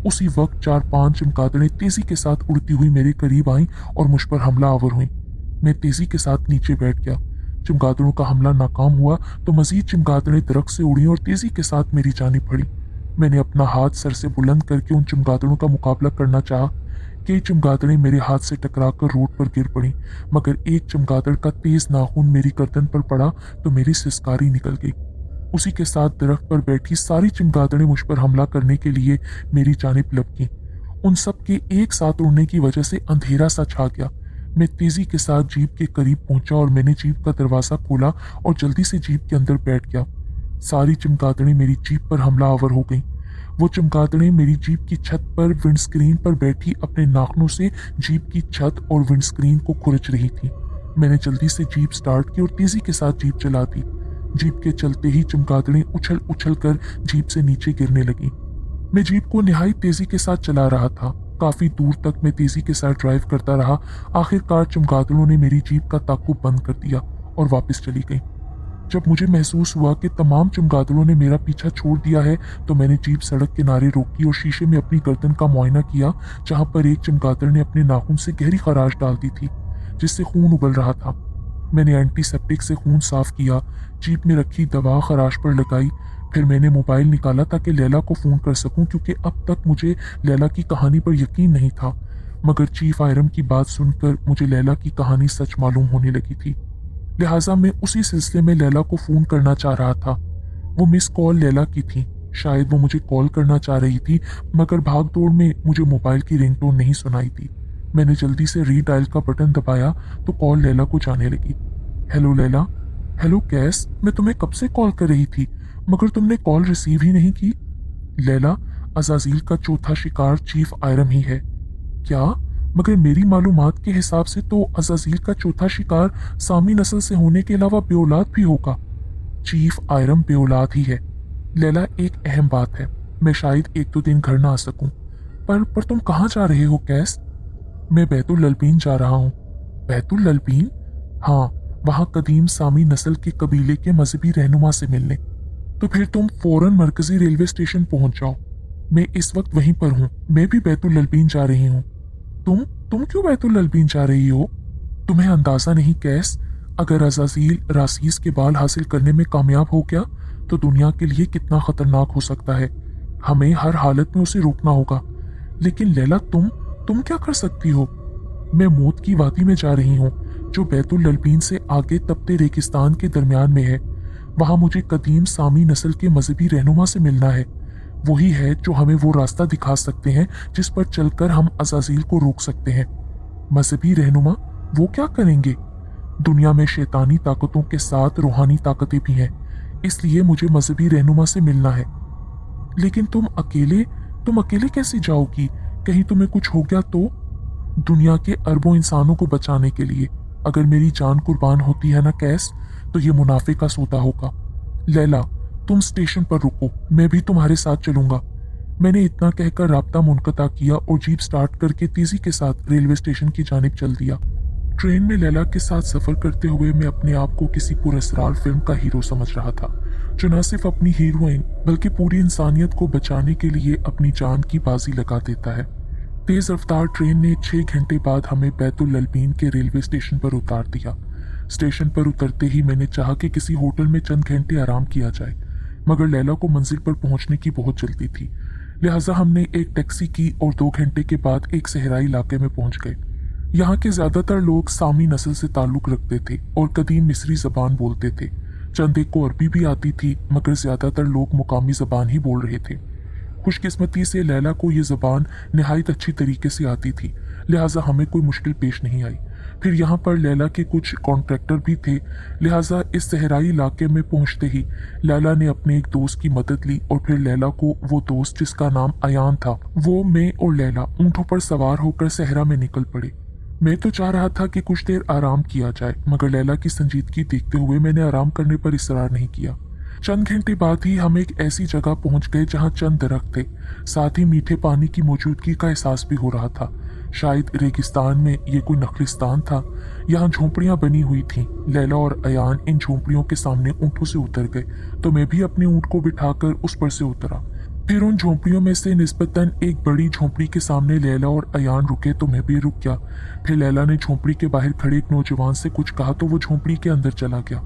उसी वक्त 4-5 चमगादड़ें तेजी के साथ उड़ती हुई मेरे करीब आईं और मुझ पर हमला आवर हुई। मैं तेजी के साथ नीचे बैठ गया। चमगादड़ों का हमला नाकाम हुआ तो मजीद चमगादड़ें दरख्त से उड़ी और तेजी के साथ मेरी जानिब बढ़ी। मैंने अपना हाथ सर से बुलंद करके उन चमगादड़ों का मुकाबला करना चाहा। कई चमगादड़ें मेरे हाथ से टकराकर रोड पर गिर पड़ी, मगर एक चमगादड़ का तेज नाखून मेरी गर्दन पर पड़ा तो मेरी सिसकारी निकल गई। उसी के साथ दरख्त पर बैठी सारी चमगादड़ें मुझ पर हमला करने के लिए मेरी जानिब लपकीं। उन सब के एक साथ उड़ने की वजह से अंधेरा सा छा गया। मैं तेजी के साथ जीप के करीब पहुंचा और मैंने जीप का दरवाजा खोला और जल्दी से जीप के अंदर बैठ गया। सारी चमगादड़ें मेरी जीप पर हमला आवर हो गईं। वो चमगादड़ें मेरी जीप की छत पर विंडस्क्रीन पर बैठी अपने नाखूनों से जीप की छत और विंडस्क्रीन को खुरच रही थी। मैंने जल्दी से जीप स्टार्ट की और तेजी के साथ जीप चला दी। जीप के चलते ही चमगादड़ें उछल उछल कर जीप से नीचे गिरने लगी। मैं जीप को निहायत तेजी के साथ चला रहा था। काफी दूर तक मैं तेजी के साथ ड्राइव करता रहा। आखिरकार चमगादड़ों ने मेरी जीप का ताक़ुब बंद कर दिया और वापस चली गई। जब मुझे महसूस हुआ कि तमाम चमगादड़ों ने मेरा पीछा छोड़ दिया है, तो मैंने जीप सड़क किनारे रोकी और शीशे में अपनी गर्दन का मुआयना किया, जहां पर एक चमगादड़ ने अपने नाखून से गहरी खराश डाल दी थी, जिससे खून उबल रहा था। मैंने एंटीसेप्टिक से खून साफ किया, जीप में रखी दवा खराश पर लगाई। फिर मैंने मोबाइल निकाला ताकि लैला को फोन कर सकूं, क्योंकि अब तक मुझे लैला की कहानी पर यकीन नहीं था। मगर चीफ आयरम की बात सुनकर मुझे लैला की कहानी सच मालूम होने लगी थी। लिहाजा मैं उसी सिलसिले में लैला को फोन करना चाह रहा था। वो मिस कॉल लैला की थी। शायद वो मुझे कॉल करना चाह रही थी, मगर भाग दौड़ में मुझे मोबाइल की रिंगटोन नहीं सुनाई थी। मैंने जल्दी से रीडायल का बटन दबाया तो कॉल लैला को जाने लगी। हेलो लैला। हेलो कैस, मैं तुम्हें कब से कॉल कर रही थी, मगर तुमने कॉल रिसीव ही नहीं की। लैला, अज़ाज़ील का चौथा शिकार चीफ आयरम ही है। क्या? मगर मेरी मालूमात के हिसाब से तो अज़ाज़ील का चौथा शिकार सामी नस्ल से होने के अलावा बेऔलाद भी होगा। चीफ आयरम बेऔलाद ही है। लैला, एक अहम बात है, मैं शायद 1-2 दिन घर ना आ सकूं। पर तुम कहाँ जा रहे हो कैस? मैं बैतुल ललबीन जा रहा हूँ। बैतुल ललबीन? हाँ, वहाँ कदीम सामी नस्ल के कबीले के मजहबी रहनुमा से मिलने। तो फिर तुम फौरन मरकजी रेलवे स्टेशन पहुंच जाओ। मैं इस वक्त वहीं पर हूँ। मैं भी बैतुल ललबीन जा रही हूँ। तुम क्यों बैतुल ललबीन जा रही हो? तुम्हें अंदाजा नहीं कैस, अगर अज़ाज़ील रासीस के बाल हासिल करने में कामयाब हो गया तो दुनिया के लिए कितना खतरनाक हो सकता है। हमें हर हालत में उसे रोकना होगा। लेकिन लैला, तुम क्या कर सकती हो? मैं मौत की वादी में जा रही हूँ, जो बैतुल ललबीन से आगे तपते रेगिस्तान के दरमियान में है। वहां मुझे कदीम सामी नस्ल के मजहबी रहनुमा से मिलना है। वही है जो हमें वो रास्ता दिखा सकते हैं जिस पर चलकर हम अज़ाज़ील को रोक सकते हैं। मजहबी रहनुमा? वो क्या करेंगे? दुनिया में शैतानी ताकतों के साथ रूहानी ताकतें भी हैं, इसलिए मुझे मजहबी रहनुमा से मिलना है। लेकिन तुम अकेले कैसे जाओगी? कहीं तुम्हें कुछ हो गया तो? दुनिया के अरबों इंसानों को बचाने के लिए अगर मेरी जान कुर्बान होती है ना कैस, तो ये मुनाफे का सौदा होगा। लैला, तुम स्टेशन पर रुको, मैं भी तुम्हारे साथ चलूंगा। मैंने इतना कहकर राब्ता मुनक़ता किया और जीप स्टार्ट करके तेजी के साथ रेलवे स्टेशन की जानिब चल दिया। ट्रेन में लैला के साथ सफर करते हुए मैं अपने आप को किसी पुरस्कार फिल्म का हीरो समझ रहा था, जो न सिर्फ अपनी हीरोइन बल्कि पूरी इंसानियत को बचाने के लिए अपनी जान की बाजी लगा देता है। तेज रफ्तार ट्रेन ने 6 घंटे बाद हमें बैतुल ललबीन के रेलवे स्टेशन पर उतार दिया। स्टेशन पर उतरते ही मैंने चाहा कि किसी होटल में चंद घंटे आराम किया जाए, मगर लैला को मंजिल पर पहुंचने की बहुत जल्दी थी। लिहाजा हमने एक टैक्सी की और 2 घंटे के बाद एक सहराई इलाके में पहुंच गए। यहाँ के ज्यादातर लोग सामी नस्ल से ताल्लुक रखते थे और कदीम मिस्री जबान बोलते थे। चंद एक को अरबी भी आती थी, मगर ज्यादातर लोग मुकामी जबान ही बोल रहे थे। खुशकिस्मती से लैला को ये जबान निहायत अच्छी तरीके से आती थी, लिहाजा हमें कोई मुश्किल पेश नहीं आई। फिर यहाँ पर लैला के कुछ कॉन्ट्रैक्टर भी थे, लिहाजा इस सहराई इलाके में पहुंचते ही लैला ने अपने एक दोस्त की मदद ली और फिर लैला को वो दोस्त जिसका नाम अयान था, वो, मैं और लैला ऊँटों पर सवार होकर सहरा में निकल पड़े। मैं तो चाह रहा था कि कुछ देर आराम किया जाए, मगर लैला की संजीदगी देखते हुए मैंने आराम करने पर इसरार नहीं किया। चंद घंटे बाद ही हम एक ऐसी जगह पहुंच गए जहां चंद दरख्त थे, साथ ही मीठे पानी की मौजूदगी का एहसास भी हो रहा था। शायद रेगिस्तान में ये कोई नखलिस्तान था। यहाँ झोंपड़ियां बनी हुई थीं। लैला और अयान इन झोंपड़ियों के सामने ऊँटों से उतर गए, तो मैं भी अपने ऊँट को बिठाकर उस पर से उतरा। फिर उन झोंपड़ियों में से निस्बतन एक बड़ी झोंपड़ी के सामने लैला और अयान रुके, तो मैं भी रुक गया। फिर लैला ने झोंपड़ी के बाहर खड़े एक नौजवान से कुछ कहा तो वो झोंपड़ी के अंदर चला गया।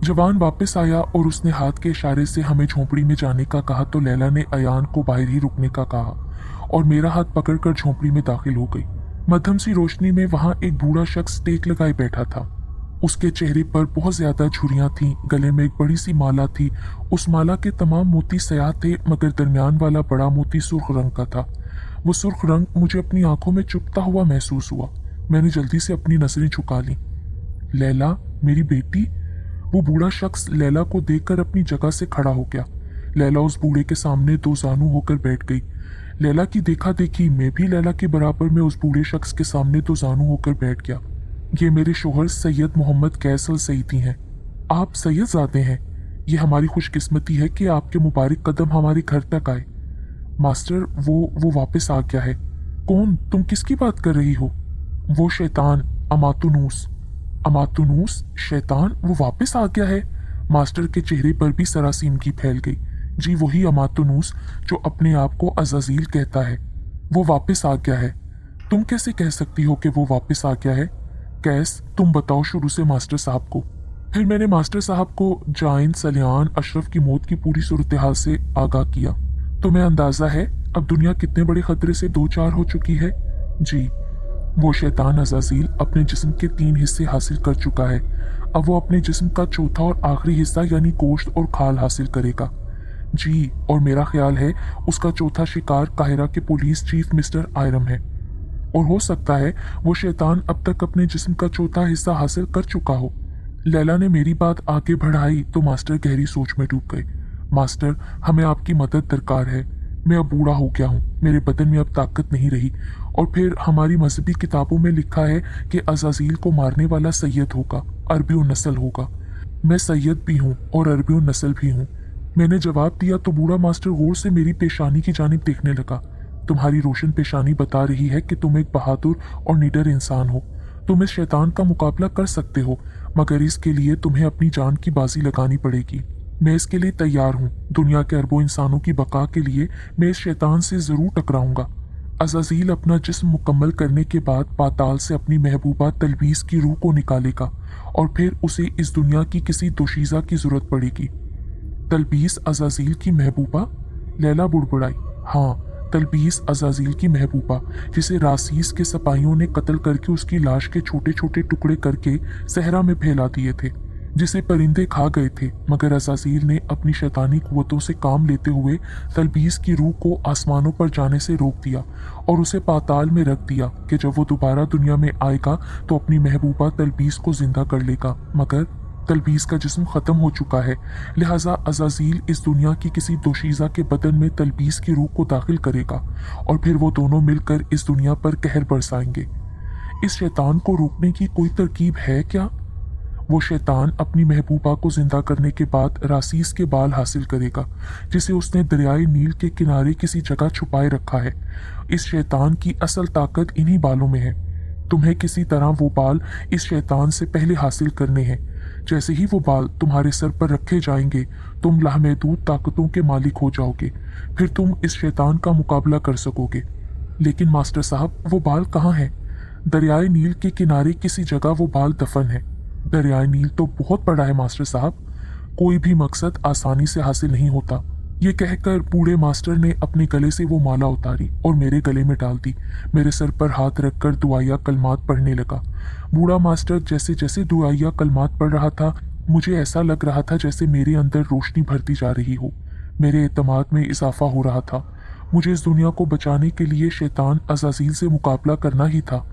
जवान वापस आया और उसने हाथ के इशारे से हमें झोंपड़ी में जाने का कहा, तो लैला ने अयान को बाहर ही रुकने का कहा और मेरा हाथ पकड़कर झोंपड़ी में दाखिल हो गई। मध्यम सी रोशनी में वहां एक बूढ़ा शख्स टेक लगाए बैठा था। उसके चेहरे पर बहुत ज्यादा झुर्रियां थीं, गले में एक बड़ी सी माला थी। उस माला के तमाम मोती सयाह थे, मगर दरमियान वाला बड़ा मोती सुर्ख रंग का था। वो सुर्ख रंग मुझे अपनी आंखों में चुभता हुआ महसूस हुआ। मैंने जल्दी से अपनी नजरें झुका ली। लैला, मेरी बेटी। वो बूढ़ा शख्स लैला को देखकर अपनी जगह से खड़ा हो गया। लैला उस बूढ़े के सामने दो जानू होकर बैठ गई। लैला की देखा देखी मैं भी लैला के बराबर में उस बूढ़े शख्स के सामने दो जानू होकर बैठ गया। ये मेरे शोहर सैयद मोहम्मद कैस अल सईदी हैं। आप सैयदजादे हैं। ये हमारी खुशकिस्मती है कि आपके मुबारक कदम हमारे घर तक आए। मास्टर, वो वापस आ गया है। कौन? तुम किसकी बात कर रही हो? वो शैतान अमातुनूस। अमातुनूस? शैतान? वो वापस आ गया है? मास्टर के चेहरे पर भी सरासीमगी फैल गई। जी, वही अमातुनूस जो अपने आप को अज़ाज़ील कहता है, वो वापस आ गया है। तुम कैसे कह सकती हो कि वो वापस आ गया है? कैस, तुम बताओ शुरू से मास्टर साहब को। फिर मैंने मास्टर साहब को जाइन, सलियान, अशरफ की मौत की पूरी सूरत हाल से आगाह किया। तुम्हें अंदाजा है अब दुनिया कितने बड़े खतरे से दो चार हो चुकी है? जी, वो शैतान अज़ाज़ील अपने जिस्म के 3 हिस्से हासिल कर चुका है। अब वो अपने जिस्म का चौथा और आखिरी हिस्सा यानी गोश्त और खाल हासिल करेगा। जी, और मेरा ख्याल है उसका चौथा शिकार काहिरा के पुलिस चीफ मिस्टर आयरम है। और हो सकता है वो शैतान अब तक अपने जिस्म का चौथा हिस्सा हासिल कर चुका हो। लैला ने मेरी बात आगे बढ़ाई तो मास्टर गहरी सोच में डूब गए। मास्टर, हमें आपकी मदद दरकार है। मैं अब बूढ़ा हो गया हूँ, मेरे बदन में अब ताकत नहीं रही। और फिर हमारी मजहबी किताबों में लिखा है कि अज़ाज़ील को मारने वाला सैयद होगा, अरबी नस्ल होगा। मैं सैयद भी हूँ और अरबी नस्ल भी हूँ। मैंने जवाब दिया तो बूढ़ा मास्टर गौर से मेरी पेशानी की जानिब देखने लगा। तुम्हारी रोशन पेशानी बता रही है कि तुम एक बहादुर और निडर इंसान हो। तुम इस शैतान का मुकाबला कर सकते हो, मगर इसके लिए तुम्हें अपनी जान की बाजी लगानी पड़ेगी। मैं इसके लिए तैयार हूँ। दुनिया के अरबों इंसानों की बका के लिए मैं इस शैतान से जरूर टकराऊंगा। अज़ाज़ील अपना जिस्म मुकम्मल करने के बाद पाताल से अपनी महबूबा तलबीस की रूह को निकालेगा और फिर उसे इस दुनिया की किसी दोशीज़ा की जरूरत पड़ेगी। तलबीस अज़ाज़ील की महबूबा? लैला बुड़बुड़ाई। हाँ, तलबीस अज़ाज़ील की महबूबा, जिसे रासीस के सिपाहियों ने कत्ल करके उसकी लाश के छोटे छोटे टुकड़े करके सहरा में फैला दिए थे। जिसे परिंदे खा गए थे, मगर अज़ाज़ील ने अपनी शैतानी कुव्वतों से काम लेते हुए तलबीस की रूह को आसमानों पर जाने से रोक दिया और उसे पाताल में रख दिया कि जब वो दोबारा दुनिया में आएगा तो अपनी महबूबा तलबीस को जिंदा कर लेगा। मगर तलबीस का जिस्म ख़त्म हो चुका है, लिहाजा अज़ाज़ील इस दुनिया की किसी दोशीज़ा के बदन में तलबीस की रूह को दाखिल करेगा और फिर वो दोनों मिलकर इस दुनिया पर कहर बरसाएंगे। इस शैतान को रोकने की कोई तरकीब है क्या? वो शैतान अपनी महबूबा को जिंदा करने के बाद रासीस के बाल हासिल करेगा, जिसे उसने दरियाए नील के किनारे किसी जगह छुपाए रखा है। इस शैतान की असल ताकत इन्हीं बालों में है। तुम्हें किसी तरह वो बाल इस शैतान से पहले हासिल करने हैं। जैसे ही वो बाल तुम्हारे सर पर रखे जाएंगे, तुम लामहदूद ताकतों के मालिक हो जाओगे। फिर तुम इस शैतान का मुकाबला कर सकोगे। लेकिन मास्टर साहब, वो बाल कहाँ हैं? दरियाए नील के किनारे किसी जगह वो बाल दफन है। दरियाए नील तो बहुत बड़ा है मास्टर साहब, कोई भी मकसद आसानी से हासिल नहीं होता। ये कहकर बूढ़े मास्टर ने अपने गले से वो माला उतारी और मेरे गले में डाल दी। मेरे सर पर हाथ रखकर दुआया कलमात पढ़ने लगा। बूढ़ा मास्टर जैसे जैसे दुआया कलमात पढ़ रहा था, मुझे ऐसा लग रहा था जैसे मेरे अंदर रोशनी भरती जा रही हो। मेरे एतमाद में इजाफा हो रहा था। मुझे इस दुनिया को बचाने के लिए शैतान अज़ाज़ील से मुकाबला करना ही था।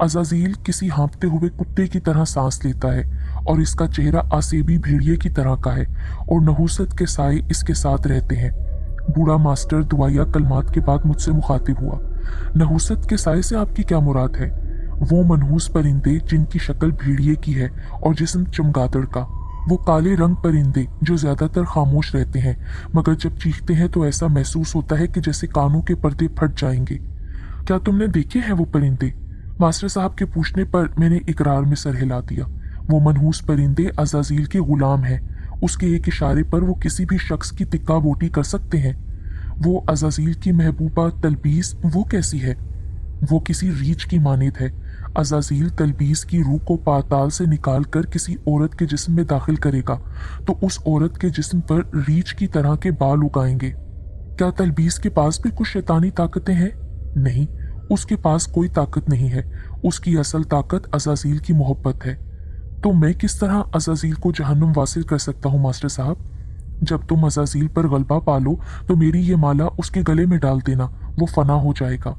अज़ाज़ील किसी हाँफते हुए कुत्ते की तरह सांस लेता है और इसका चेहरा आसेबी भेड़िए की तरह का है और नहूसत के साए इसके साथ रहते हैं। बूढ़ा मास्टर दुआया कलमात के बाद मुझसे मुखातिब हुआ। नहूसत के साए से आपकी क्या मुराद है? वो मनहूस परिंदे जिनकी शक्ल भेड़िए की है और जिस्म चमगादड़ का। वो काले रंग परिंदे जो ज्यादातर खामोश रहते हैं, मगर जब चीखते हैं तो ऐसा महसूस होता है कि जैसे कानों के पर्दे फट जाएंगे। क्या तुमने देखे हैं वो परिंदे? मास्टर साहब के पूछने पर मैंने इकरार में सर हिला दिया। वो मनहूस परिंदे अज़ाज़ील के गुलाम हैं। उसके एक इशारे पर वो किसी भी शख्स की तिक्का बोटी कर सकते हैं। वो अज़ाज़ील की महबूबा तलबीस, वो कैसी है? वो किसी रीछ की मानित है। अज़ाज़ील तलबीस की रूह को पाताल से निकाल कर किसी औरत के जिस्म में दाखिल करेगा तो उस औरत के जिस्म पर रीछ की तरह के बाल उगाएंगे। क्या तलबीस के पास भी कुछ शैतानी ताकतें हैं? नहीं, उसके पास कोई ताकत नहीं है। उसकी असल ताकत अज़ाज़ील की मोहब्बत है। तो मैं किस तरह अज़ाज़ील को जहन्नुम वासिल कर सकता हूँ मास्टर साहब? जब तुम अज़ाज़ील पर गलबा पालो तो मेरी ये माला उसके गले में डाल देना, वो फना हो जाएगा।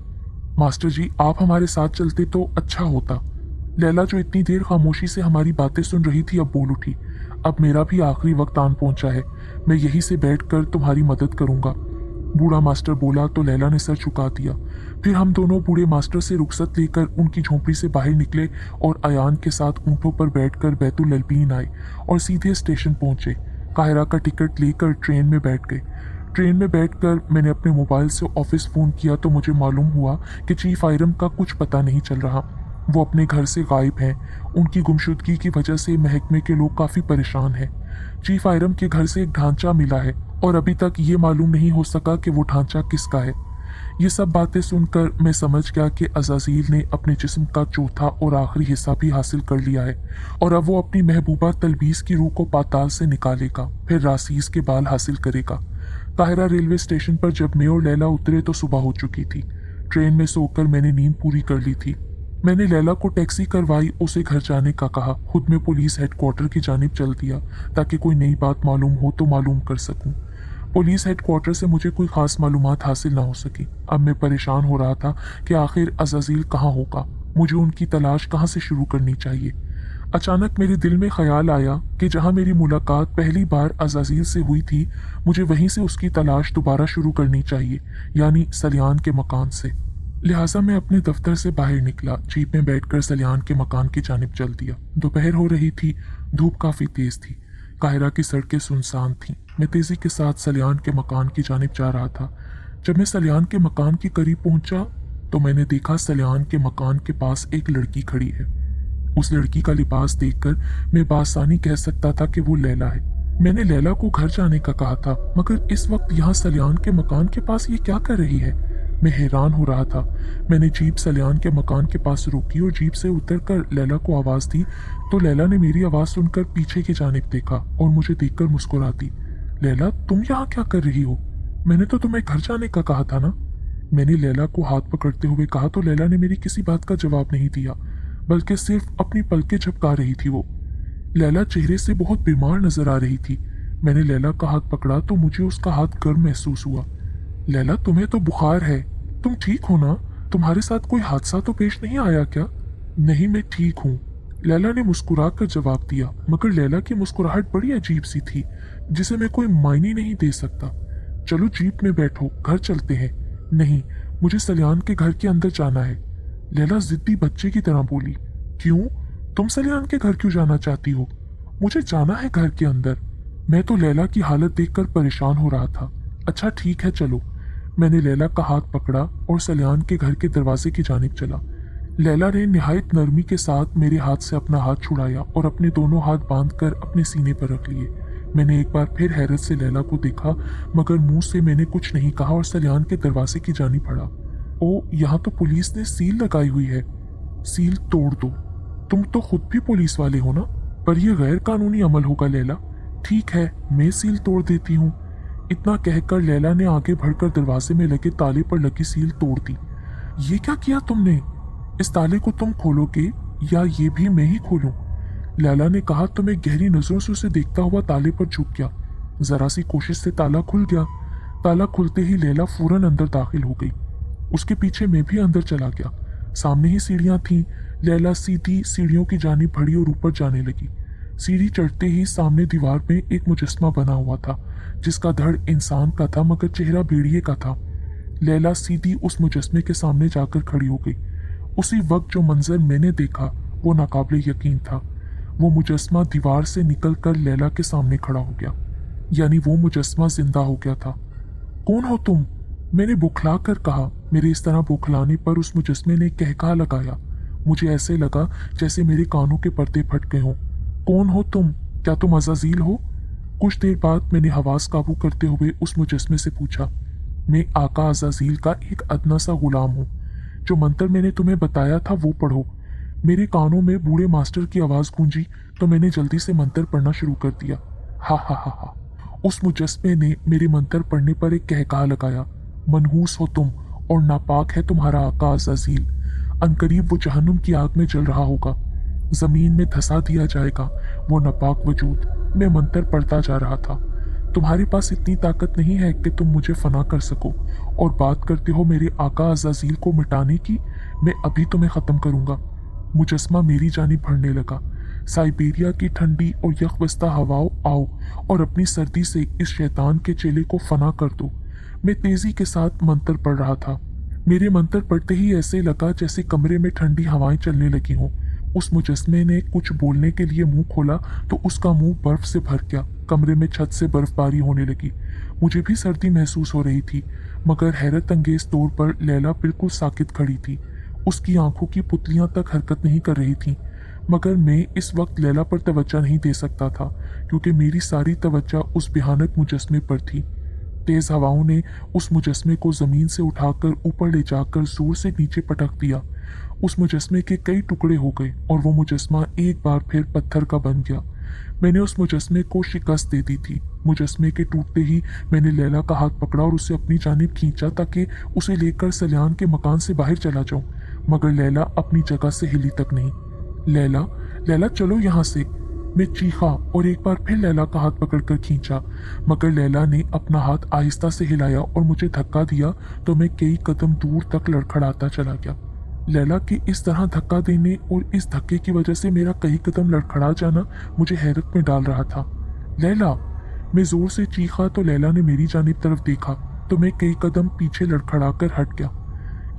मास्टर जी, आप हमारे साथ चलते तो अच्छा होता। लैला जो इतनी देर खामोशी से हमारी बातें सुन रही थी अब बोल उठी। अब मेरा भी आखिरी वक्त आन पहुंचा है। मैं यहीं से बैठकर तुम्हारी मदद करूंगा। बूढ़ा मास्टर बोला तो लैला ने सर झुका दिया। फिर हम दोनों बूढ़े मास्टर से रुखसत लेकर उनकी झोंपड़ी से बाहर निकले और अयान के साथ ऊँटों पर बैठकर बैतुल अल्बीन आए और सीधे स्टेशन पहुंचे। काहिरा का टिकट लेकर ट्रेन में बैठ गए। ट्रेन में बैठकर मैंने अपने मोबाइल से ऑफिस फ़ोन किया तो मुझे मालूम हुआ कि चीफ आयरम का कुछ पता नहीं चल रहा। वो अपने घर से गायब हैं। उनकी गुमशुदगी की वजह से महकमे के लोग काफ़ी परेशान हैं। चीफ आयरम के घर से एक ढांचा मिला है और अभी तक ये मालूम नहीं हो सका कि वो ढांचा किसका है। ये सब बातें सुनकर मैं समझ गया कि अज़ाज़ील ने अपने जिस्म का चौथा और आखिरी हिस्सा भी हासिल कर लिया है और अब वो अपनी महबूबा तलबीस की रूह को पाताल से निकालेगा, फिर रासीस के बाल हासिल करेगा। काहिरा रेलवे स्टेशन पर जब मैं और लैला उतरे तो सुबह हो चुकी थी। ट्रेन में सोकर मैंने नींद पूरी कर ली थी। मैंने लैला को टैक्सी करवाई, उसे घर जाने का कहा। खुद में पुलिस हेडक्वार्टर की जानिब चल दिया ताकि कोई नई बात मालूम हो तो मालूम कर सकूं। पुलिस हेडक्वार्टर से मुझे कोई खास मालूमात हासिल ना हो सकी। अब मैं परेशान हो रहा था कि आखिर अज़ाज़ील कहाँ होगा, मुझे उनकी तलाश कहाँ से शुरू करनी चाहिए। अचानक मेरे दिल में ख्याल आया कि जहाँ मेरी मुलाकात पहली बार अज़ाज़ील से हुई थी, मुझे वहीं से उसकी तलाश दोबारा शुरू करनी चाहिए, यानी सलियान के मकान से। लिहाजा मैं अपने दफ्तर से बाहर निकला। जीप में बैठकर सलियान के मकान की जानिब चल दिया। दोपहर हो रही थी, धूप काफ़ी तेज़ थी। काहिरा की सड़कें सुनसान थीं। मैं तेज़ी के साथ सलियान के मकान की जानिब जा रहा था। जब मैं सलियान के मकान के करीब पहुंचा तो मैंने देखा सलियान के मकान के पास एक लड़की खड़ी है। उस लड़की का लिबास देखकर मैं बासानी कह सकता था कि वो लैला है। मैंने लैला को घर जाने का कहा था, मगर इस वक्त यहाँ सलियान के मकान के पास ये क्या कर रही है? मैं हैरान हो रहा था। मैंने जीप सलियान के मकान के पास रोकी और जीप से उतरकर लैला को आवाज़ दी तो लैला ने मेरी आवाज़ सुनकर पीछे की जानिब देखा और मुझे देखकर मुस्कुरा दी। लैला, तुम यहाँ क्या कर रही हो? मैंने तो तुम्हें घर जाने का कहा था ना। मैंने लैला को हाथ पकड़ते हुए कहा तो लैला ने मेरी किसी बात का जवाब नहीं दिया, बल्कि सिर्फ अपनी पलकें झपका रही थी। वो लैला चेहरे से बहुत बीमार नजर आ रही थी। मैंने लैला का हाथ पकड़ा तो मुझे उसका हाथ गर्म महसूस हुआ। लैला, तुम्हें तो बुखार है, तुम ठीक हो ना? तुम्हारे साथ कोई हादसा तो पेश नहीं आया क्या? नहीं, मैं ठीक हूँ, लैला ने मुस्कुरा कर जवाब दिया। मगर लैला की मुस्कुराहट बड़ी अजीब सी थी, जिसे मैं कोई मायने नहीं दे सकता। चलो जीप में बैठो, घर चलते हैं। नहीं, मुझे सलियान के घर के अंदर जाना है, लैला जिद्दी बच्चे की तरह बोली। क्यों? तुम सलियान के घर क्यों जाना चाहती हो? मुझे जाना है घर के अंदर। मैं तो लैला की हालत देखकर परेशान हो रहा था। अच्छा ठीक है, चलो। मैंने लैला का हाथ पकड़ा और सलियान के घर के दरवाजे की जानिब चला। लैला ने निहायत नरमी के साथ मेरे हाथ से अपना हाथ छुड़ाया और अपने दोनों हाथ बांधकर अपने सीने पर रख लिए। मैंने एक बार फिर हैरत से लैला को देखा, मगर मुंह से मैंने कुछ नहीं कहा और सलियान के दरवाजे की जानिब बढ़ा। ओ, यहाँ तो पुलिस ने सील लगाई हुई है। सील तोड़ दो। तुम तो खुद भी पुलिस वाले हो ना? पर यह गैर कानूनी अमल होगा लैला। ठीक है, मैं सील तोड़ देती हूँ। इतना कहकर लैला ने आगे बढ़कर दरवाजे में लगे ताले पर लगी सील तोड़ दी। ये क्या किया तुमने? इस ताले को तुम खोलोगे या ये भी मैं ही खोलूं? लैला ने कहा तो मैं गहरी नजरों से उसे देखता हुआ ताले पर झुक गया। जरा सी कोशिश से ताला खुल गया। ताला खुलते ही लैला फौरन अंदर दाखिल हो गई। उसके पीछे मैं भी अंदर चला गया। सामने ही सीढ़ियां थीं। लैला सीधी सीढ़ियों की जानिब बढ़ी और ऊपर जाने लगी। सीढ़ी चढ़ते ही सामने दीवार में एक मुजस्मा बना हुआ था, जिसका धड़ इंसान का था मगर चेहरा भेड़िए का था। लैला सीधी उस मुजस्मे के सामने जाकर खड़ी हो गई। उसी वक्त जो मंजर मैंने देखा वो नाकाबिले यकीन था। वो मुजस्मा दीवार से निकलकर लैला के सामने खड़ा हो गया, यानी वो मुजस्मा जिंदा हो गया था। कौन हो तुम? मैंने बुखला कर कहा। मेरे इस तरह बुखलाने पर उस मुजस्मे ने कहका लगाया। मुझे ऐसे लगा जैसे मेरे कानों के पर्दे फट गए हों। कौन हो तुम? क्या तुम अज़ाज़ील हो? कुछ देर बाद मैंने हवास काबू करते हुए उस मुजस्मे से पूछा। मैं आका अज़ाज़ील का एक अदना सा गुलाम हूँ। जो मंत्र मैंने तुम्हें बताया था वो पढ़ो। मेरे कानों में बूढ़े मास्टर की आवाज गूंजी तो मैंने जल्दी से मंत्र पढ़ना शुरू कर दिया। हा हा हा हा। उस मुजस्मे ने मेरे मंत्र पढ़ने पर एक कहका लगाया। मनहूस हो तुम और नापाक है तुम्हारा आका अज़ाज़ील। अनकरीब वो जहन्नुम की आग में जल रहा होगा। जमीन में धंसा दिया जाएगा वो नापाक वजूद। मैं मंत्र पढ़ता जा रहा था। तुम्हारे पास इतनी ताकत नहीं है कि तुम मुझे फना कर सको, और बात करते हो मेरे आका अज़ाज़ील को मिटाने की। मैं अभी तुम्हें खत्म करूंगा। मुजस्मा मेरी जानिब बढ़ने लगा। साइबेरिया की ठंडी और यकबस्ता हवाओं आओ और अपनी सर्दी से इस शैतान के चेले को फना कर दो। मैं तेजी के साथ मंत्र पढ़ रहा था। मेरे मंत्र पढ़ते ही ऐसे लगा जैसे कमरे में ठंडी हवाएं चलने लगी हों। उस मुजस्मे ने कुछ बोलने के लिए मुंह खोला तो उसका मुंह बर्फ से भर गया। कमरे में छत से बर्फबारी होने लगी। मुझे भी सर्दी महसूस हो रही थी, मगर हैरत अंगेज तौर पर लैला बिल्कुल साकित खड़ी थी। उसकी आंखों की पुतलियां तक हरकत नहीं कर रही थीं। मगर मैं इस वक्त लैला पर तवज्जो नहीं दे सकता था, क्योंकि मेरी सारी तवज्जो उस भयानक मुजस्मे पर थी। तेज हवाओं ने उस मुजस्मे को जमीन से उठाकर ऊपर ले जाकर जोर से नीचे पटक दिया। उस मुजस्मे के कई टुकड़े हो गए और वो मुजस्मा एक बार फिर पत्थर का बन गया। मैंने उस मुजस्मे को शिकस्त दे दी थी। मुजस्मे के टूटते ही मैंने लैला का हाथ पकड़ा और उसे अपनी जानिब खींचा ताकि उसे लेकर सलियान के मकान से बाहर चला जाऊं, मगर लैला अपनी जगह से हिली तक नहीं। लैला, लैला चलो यहाँ से। मैं चीखा और एक बार फिर लैला का हाथ पकड़कर खींचा, मगर लैला ने अपना हाथ आहिस्ता से हिलाया और मुझे धक्का दिया तो मैं कई कदम दूर तक लड़खड़ाता चला गया। लैला के इस तरह धक्का देने और इस धक्के की वजह से मेरा कई कदम लड़खड़ा जाना मुझे हैरत में डाल रहा था। लैला, मैं जोर से चीखा तो लैला ने मेरी जानिब तरफ देखा तो मैं कई कदम पीछे लड़खड़ाकर हट गया।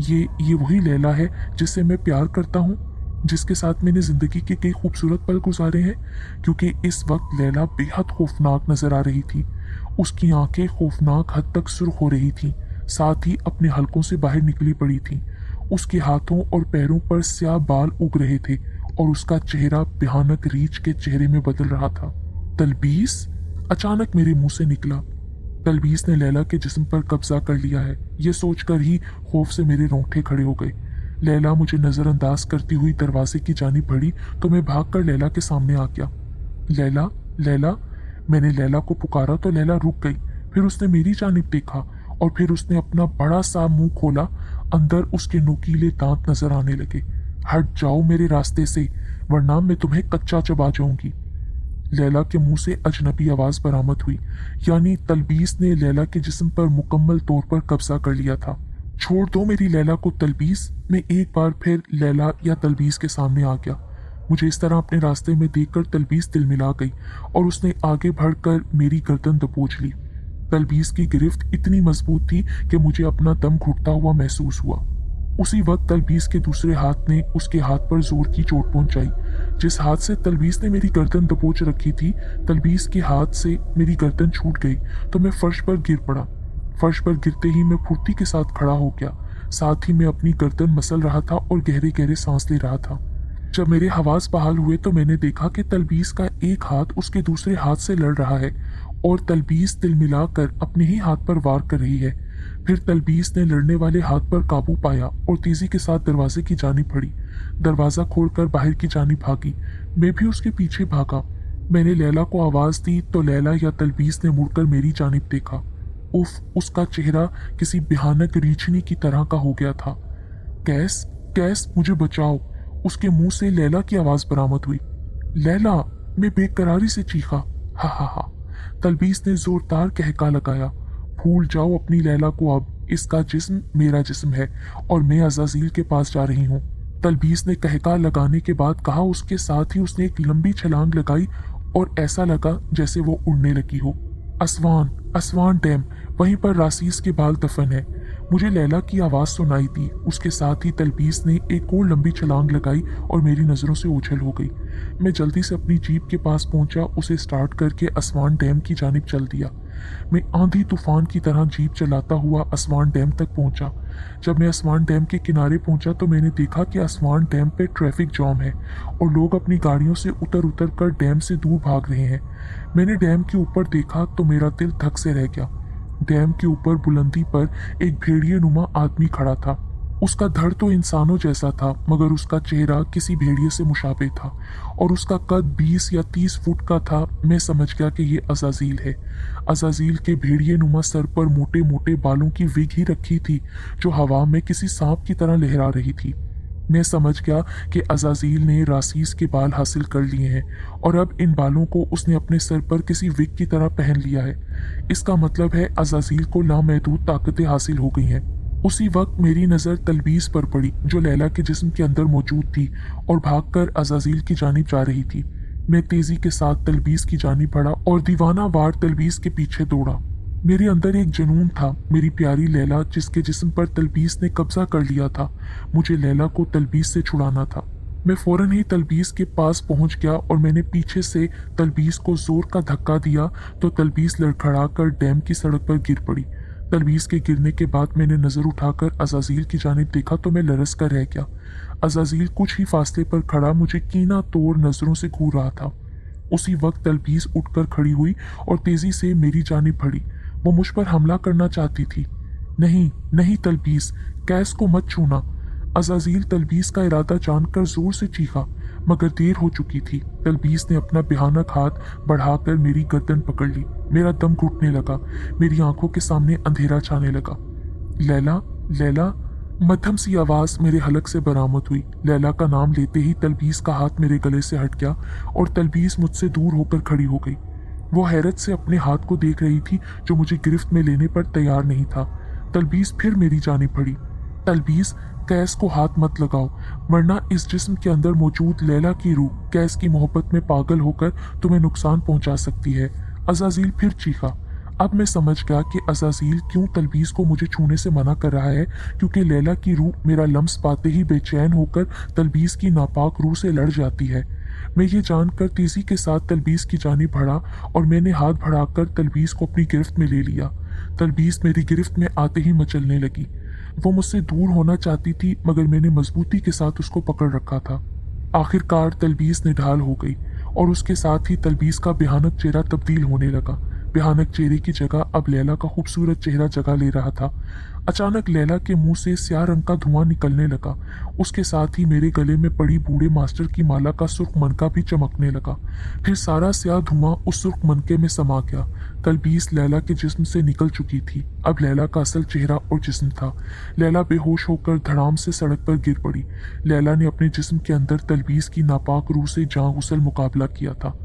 ये वही लैला है जिससे मैं प्यार करता हूँ, जिसके साथ मैंने जिंदगी के कई खूबसूरत पल गुजारे हैं। क्योंकि इस वक्त लैला बेहद खौफनाक नजर आ रही थी। उसकी आंखें खौफनाक हद तक सुर्ख हो रही थीं, साथ ही अपने हलकों से बाहर निकली पड़ी थीं। उसके हाथों और पैरों पर स्याह बाल उग रहे थे और उसका चेहरा भयानक रीछ के चेहरे में बदल रहा था। तलबीस, अचानक मेरे मुंह से निकला। तलबीस ने लैला के जिस्म पर कब्जा कर लिया है। ये सोचकर ही खौफ से मेरे रोंगटे खड़े हो गए। लैला मुझे नजरअंदाज करती हुई दरवाजे की जानिब बढ़ी तो मैं भागकर लैला के सामने आ गया। लैला, लैला, मैंने लैला को पुकारा तो लैला रुक गई। फिर उसने मेरी जानिब देखा और फिर उसने अपना बड़ा सा मुंह खोला। अंदर उसके नुकीले दांत नजर आने लगे। हट जाओ मेरे रास्ते से, वरना मैं तुम्हें कच्चा चबा जाऊंगी। लैला के मुंह से अजनबी आवाज बरामद हुई, यानी तलबीस ने लैला के जिस्म पर मुकम्मल तौर पर कब्जा कर लिया था। छोड़ दो मेरी लैला को तलबीस। मैं एक बार फिर लैला या तलबीस के सामने आ गया। मुझे इस तरह अपने रास्ते में देखकर तलबीस तिलमिला गई और उसने आगे बढ़कर मेरी गर्दन दबोच ली। तलबीस की गिरफ्त इतनी मजबूत थी कि मुझे अपना दम घुटता हुआ महसूस हुआ। उसी वक्त तलबीस के दूसरे हाथ ने उसके हाथ पर जोर की चोट पहुंचाई। जिस हाथ से तलबीस ने मेरी गर्दन दबोच रखी थी, तलबीस के हाथ से मेरी गर्दन छूट गई तो मैं फर्श पर गिर पड़ा। फर्श पर गिरते ही मैं फुर्ती के साथ खड़ा हो गया। साथ ही मैं अपनी गर्दन मसल रहा था और गहरे गहरे सांस ले रहा था। जब मेरे हवास बहाल हुए तो मैंने देखा कि तलबीस का एक हाथ उसके दूसरे हाथ से लड़ रहा है और तलबीस तिलमिलाकर अपने ही हाथ पर वार कर रही है। फिर तलबीस ने लड़ने वाले हाथ पर काबू पाया और तेजी के साथ दरवाजे की जानिब बढ़ी। दरवाजा खोलकर बाहर की जानिब भागी। मैं भी उसके पीछे भागा। मैंने लैला को आवाज दी तो लैला या तलबीस ने मुड़कर मेरी जानिब देखा। उफ, उसका चेहरा किसी भयानक रीछनी की तरह का हो गया था। कैस, कैस, मुझे बचाओ। उसके मुंह से लैला की आवाज बरामद हुई। लैला, मैं बेकरारी से चीखा। हा हा हा। तलबीस ने जोरदार कहका लगाया। भूल जाओ अपनी लैला को अब। इसका जिस्म मेरा जिस्म है और मैं अज़ाज़ील के पास जा रही हूँ। तलबीस ने कहका लगाने के बाद कहा। उसके साथ ही उसने एक लंबी छलांग लगाई और ऐसा लगा जैसे वो उड़ने लगी हो। असवान, असवान डैम, वहीं पर रासीस के बाल दफन है। मुझे लैला की आवाज सुनाई दी। उसके साथ ही तलबीस ने एक और लंबी छलांग लगाई और मेरी नजरों से ओझल हो गई। मैं जल्दी से अपनी जीप के पास पहुंचा, उसे स्टार्ट करके असवान डैम की जानिब चल दिया। मैं आंधी तूफान की तरह जीप चलाता हुआ असवान डैम तक पहुंचा। जब मैं असवान डैम के किनारे पहुंचा तो मैंने देखा कि असवान डैम पे ट्रैफिक जाम है और लोग अपनी गाड़ियों से उतर उतर कर डैम से दूर भाग रहे हैं। मैंने डैम के ऊपर देखा तो मेरा दिल धक से रह गया। डैम के ऊपर बुलंदी पर एक भेड़िए नुमा आदमी खड़ा था। उसका धड़ तो इंसानों जैसा था, मगर उसका चेहरा किसी भेड़िए से मुशाबे था और उसका कद 20 या 30 फुट का था। मैं समझ गया कि ये अज़ाज़ील है। अज़ाज़ील के भेड़िए नुमा सर पर मोटे मोटे बालों की विग ही रखी थी जो हवा में किसी सांप की तरह लहरा रही थी। मैं समझ गया कि अज़ाज़ील ने रासीस के बाल हासिल कर लिए हैं और अब इन बालों को उसने अपने सर पर किसी विग की तरह पहन लिया है। इसका मतलब है अज़ाज़ील को लामहदूद ताकतें हासिल हो गई हैं। उसी वक्त मेरी नज़र तलबीस पर पड़ी जो लैला के जिस्म के अंदर मौजूद थी और भागकर अज़ाज़ील की जानिब जा रही थी। मैं तेजी के साथ तलबीस की जानिब बढ़ा और दीवाना वार तलबीस के पीछे दौड़ा। मेरे अंदर एक जुनून था। मेरी प्यारी लैला जिसके जिस्म पर तलबीस ने कब्जा कर लिया था, मुझे लैला को तलबीस से छुड़ाना था। मैं फौरन ही तलबीस के पास पहुंच गया और मैंने पीछे से तलबीस को जोर का धक्का दिया तो तलबीस लड़खड़ा कर डैम की सड़क पर गिर पड़ी। तलबीस के गिरने के बाद मैंने नजर उठाकर अज़ाज़ील की जानिब देखा तो मैं लरस कर रह गया। अज़ाज़ील कुछ ही फासले पर खड़ा मुझे कीना तोड़ नजरों से घूर रहा था। उसी वक्त तलबीस उठकर खड़ी हुई और तेजी से मेरी जानिब बढ़ी। वो मुझ पर हमला करना चाहती थी। नहीं नहीं तलबीस, कैस को मत छूना। अज़ाज़ील तलबीस का इरादा जानकर जोर से चीखा, मगर देर हो चुकी थी। तलबीस ने अपना भयानक हाथ बढ़ाकर मेरी गर्दन पकड़ ली। मेरा दम घुटने लगा। मेरी आंखों के सामने अंधेरा छाने लगा। लैला, लैला, मध्यम सी आवाज मेरे हलक से बरामद हुई। लैला का नाम लेते ही तलबीस का हाथ मेरे गले से हट गया और तलबीस मुझसे दूर होकर खड़ी हो गई। वो हैरत से अपने हाथ को देख रही थी जो मुझे गिरफ्त में लेने पर तैयार नहीं था। तलबीस फिर मेरी जानिब बढ़ी। तलबीस, कैस को हाथ मत लगाओ, वरना इस जिस्म के अंदर मौजूद लैला की रूह कैस की मोहब्बत में पागल होकर तुम्हें नुकसान पहुंचा सकती है। अज़ाज़ील फिर चीखा। अब मैं समझ गया कि अज़ाज़ील क्यों तलबीस को मुझे छूने से मना कर रहा है, क्योंकि लैला की रूह मेरा लम्स पाते ही बेचैन होकर तलबीस की नापाक रूह से लड़ जाती है। मैं ये जानकर तेजी के साथ तलबीस की जानिब बढ़ा और मैंने हाथ बढ़ाकर तलबीस को अपनी गिरफ्त में ले लिया। तलबीस मेरी गिरफ्त में आते ही मचलने लगी। वो मुझसे दूर होना चाहती थी, मगर मैंने मजबूती के साथ उसको पकड़ रखा था। आखिरकार तलबीस निढाल हो गई और उसके साथ ही तलबीस का भयानक चेहरा तब्दील होने लगा। भयानक चेहरे की जगह अब लैला का खूबसूरत चेहरा जगह ले रहा था। अचानक लैला के मुंह से स्याह रंग का धुआं निकलने लगा। उसके साथ ही मेरे गले में पड़ी बूढ़े मास्टर की माला का सुर्ख मनका भी चमकने लगा। फिर सारा स्याह धुआं उस सुर्ख मनके में समा गया। तलबीस लैला के जिस्म से निकल चुकी थी। अब लैला का असल चेहरा और जिस्म था। लैला बेहोश होकर धड़ाम से सड़क पर गिर पड़ी। लैला ने अपने जिस्म के अंदर तलबीस की नापाक रूह से जान गुसल मुकाबला किया था।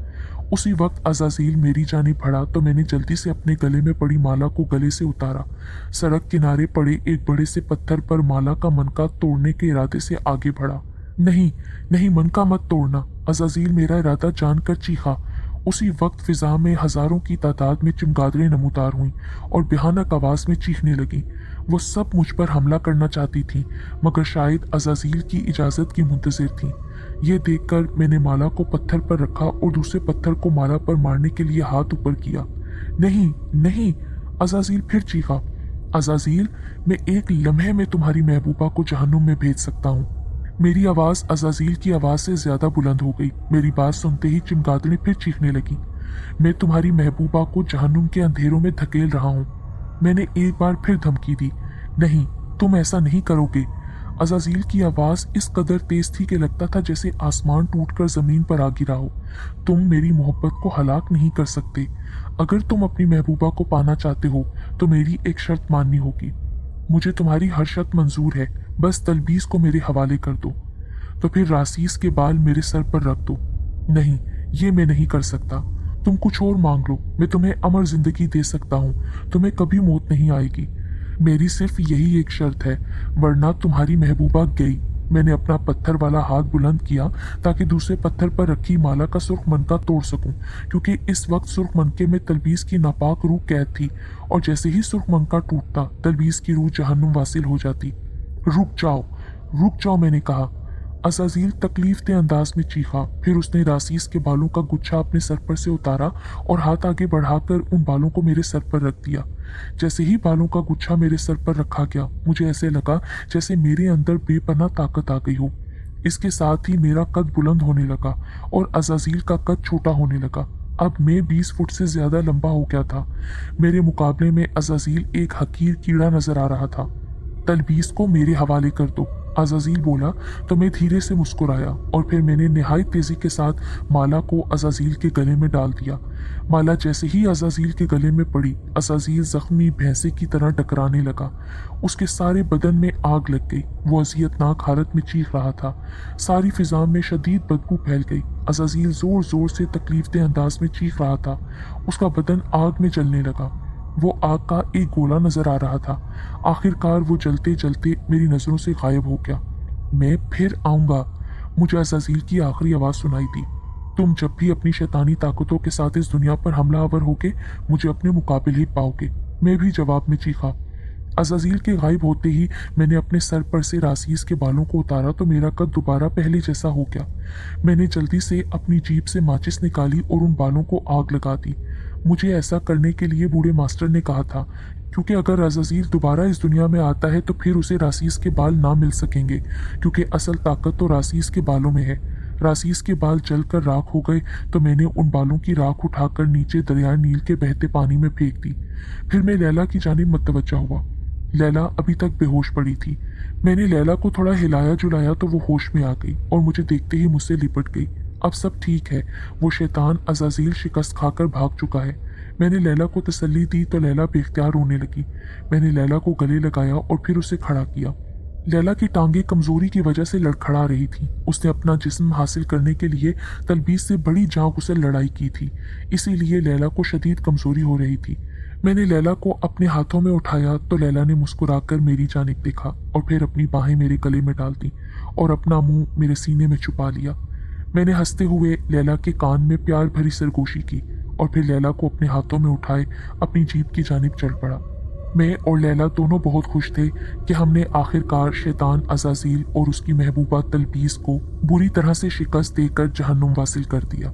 उसी वक्त अज़ाज़ील मेरी जानिब बढ़ा तो मैंने जल्दी से अपने गले में पड़ी माला को गले से उतारा। सड़क किनारे पड़े एक बड़े से पत्थर पर माला का मनका तोड़ने के इरादे से आगे बढ़ा। नहीं, नहीं, मनका मत तोड़ना, अज़ाज़ील मेरा इरादा जानकर चीखा। उसी वक्त फिजा में हजारों की तादाद में चमगादड़ें नमूदार हुईं और भयानक आवाज में चीखने लगीं। वो सब मुझ पर हमला करना चाहती थीं, मगर शायद अज़ाज़ील की इजाज़त की मुंतज़िर थीं। ये देखकर मैंने माला को पत्थर पर रखा और दूसरे पत्थर को माला पर मारने के लिए हाथ ऊपर किया। नहीं, नहीं, अज़ाज़ील फिर चीखा। अज़ाज़ील, मैं एक लम्हे में तुम्हारी महबूबा को जहन्नुम में भेज सकता हूँ। मेरी आवाज़ अज़ाज़ील की आवाज़ से ज़्यादा बुलंद हो गई। मेरी बात सुनते ही चमगादड़ें फिर चीखने लगी। मैं तुम्हारी महबूबा को जहन्नुम के अंधेरों में धकेल रहा हूँ। मैंने एक बार फिर धमकी दी। नहीं, तुम ऐसा नहीं करोगे। अज़ाज़ील की आवाज़ इस कदर तेज थी कि लगता था जैसे आसमान टूटकर ज़मीन पर आ गिरा हो। तुम मेरी मोहब्बत को हलाक नहीं कर सकते। अगर तुम अपनी महबूबा को पाना चाहते हो तो मेरी एक शर्त माननी होगी। मुझे तुम्हारी हर शर्त मंजूर है, बस तलबीस को मेरे हवाले कर दो। तो फिर रासीस के बाल मेरे सर पर रख दो। नहीं, ये मैं नहीं कर सकता। तुम कुछ और मांग लो, मैं तुम्हें अमर जिंदगी दे सकता हूँ, तुम्हें कभी मौत नहीं आएगी। मेरी सिर्फ यही एक शर्त है, वरना तुम्हारी महबूबा गई। मैंने अपना पत्थर वाला हाथ बुलंद किया ताकि दूसरे पत्थर पर रखी माला का सुर्ख मनका तोड़ सकूं, क्योंकि इस वक्त सुर्ख मनके में तलबीस की नापाक रूह कैद थी और जैसे ही सुर्ख मनका टूटता तलबीस की रूह जहन्नुम वासिल हो जाती। रुक जाओ, रुक जाओ, मैंने कहा। अज़ाज़ील तकलीफ दे अंदाज में चीखा। फिर उसने रासीस के बालों का गुच्छा अपने सर पर से उतारा और हाथ आगे बढ़ाकर उन बालों को मेरे सर पर रख दिया। जैसे ही बालों का गुच्छा मेरे सर पर रखा गया, मुझे ऐसे लगा जैसे मेरे अंदर बेपनाह ताकत आ गई हो। इसके साथ ही मेरा कद बुलंद होने लगा और अज़ाज़ील का कद छोटा होने लगा। अब मैं 20 फुट से ज्यादा लंबा हो गया था। मेरे मुकाबले में अज़ाज़ील एक हकीर कीड़ा नजर आ रहा था। तलबीस को मेरे हवाले कर दो, अज़ाज़ील बोला तो मैं धीरे से मुस्कुराया और फिर मैंने निहायत तेजी के साथ माला को अज़ाज़ील के गले में डाल दिया। माला जैसे ही अज़ाज़ील के गले में पड़ी, अज़ाज़ील जख्मी भैंसे की तरह टकराने लगा। उसके सारे बदन में आग लग गई। वो अज़ियतनाक हालत में चीख रहा था। सारी फिजा में शदीद बदबू फैल गई। अज़ाज़ील जोर जोर से तकलीफदे अंदाज में चीख रहा था। उसका बदन आग में जलने लगा। वो आग का एक गोला नजर आ रहा था। आखिरकार वो जलते जलते मेरी नजरों से गायब हो गया। मैं फिर आऊंगा, मुझे अज़ाज़ील की आखिरी आवाज सुनाई दी। तुम जब भी अपनी शैतानी ताकतों के साथ इस दुनिया पर हमलावर होगे, मुझे अपने मुकाबिल ही पाओगे, मैं भी जवाब में चीखा। अज़ाज़ील के गायब होते ही मैंने अपने सर पर से रासीस के बालों को उतारा तो मेरा कद दोबारा पहले जैसा हो गया। मैंने जल्दी से अपनी जीप से माचिस निकाली और उन बालों को आग लगा दी। मुझे ऐसा करने के लिए बूढ़े मास्टर ने कहा था, क्योंकि अगर अज़ाज़ील दोबारा इस दुनिया में आता है तो फिर उसे रासीस के बाल ना मिल सकेंगे, क्योंकि असल ताकत तो रासीस के बालों में है। रासीस के बाल जलकर राख हो गए तो मैंने उन बालों की राख उठाकर नीचे दरिया नील के बहते पानी में फेंक दी। फिर मैं लैला की जानिब मुतवज्जा हुआ। लैला अभी तक बेहोश पड़ी थी। मैंने लैला को थोड़ा हिलाया जुलाया तो वो होश में आ गई और मुझे देखते ही मुझसे लिपट गई। अब सब ठीक है, वो शैतान अज़ाज़ील शिकस्त खाकर भाग चुका है। मैंने लैला को तसल्ली दी तो लैला बेख्तियार रोने लगी। मैंने लैला को गले लगाया और फिर उसे खड़ा किया। लैला की टांगें कमजोरी की वजह से लड़खड़ा रही थी। उसने अपना जिस्म हासिल करने के लिए तलबीस से बड़ी जांग से लड़ाई की थी, इसीलिए लैला को शदीद कमजोरी हो रही थी। मैंने लैला को अपने हाथों में उठाया तो लैला ने मुस्कुराकर मेरी जानिब देखा और फिर अपनी बाहें मेरे गले में डाल दी और अपना मुंह मेरे सीने में छुपा लिया। मैंने हंसते हुए लैला के कान में प्यार भरी सरगोशी की और फिर लैला को अपने हाथों में उठाए अपनी जीप की जानिब चल पड़ा। मैं और लैला दोनों बहुत खुश थे कि हमने आखिरकार शैतान अज़ाज़ील और उसकी महबूबा तलबीस को बुरी तरह से शिकस्त देकर जहन्नुम वासिल कर दिया।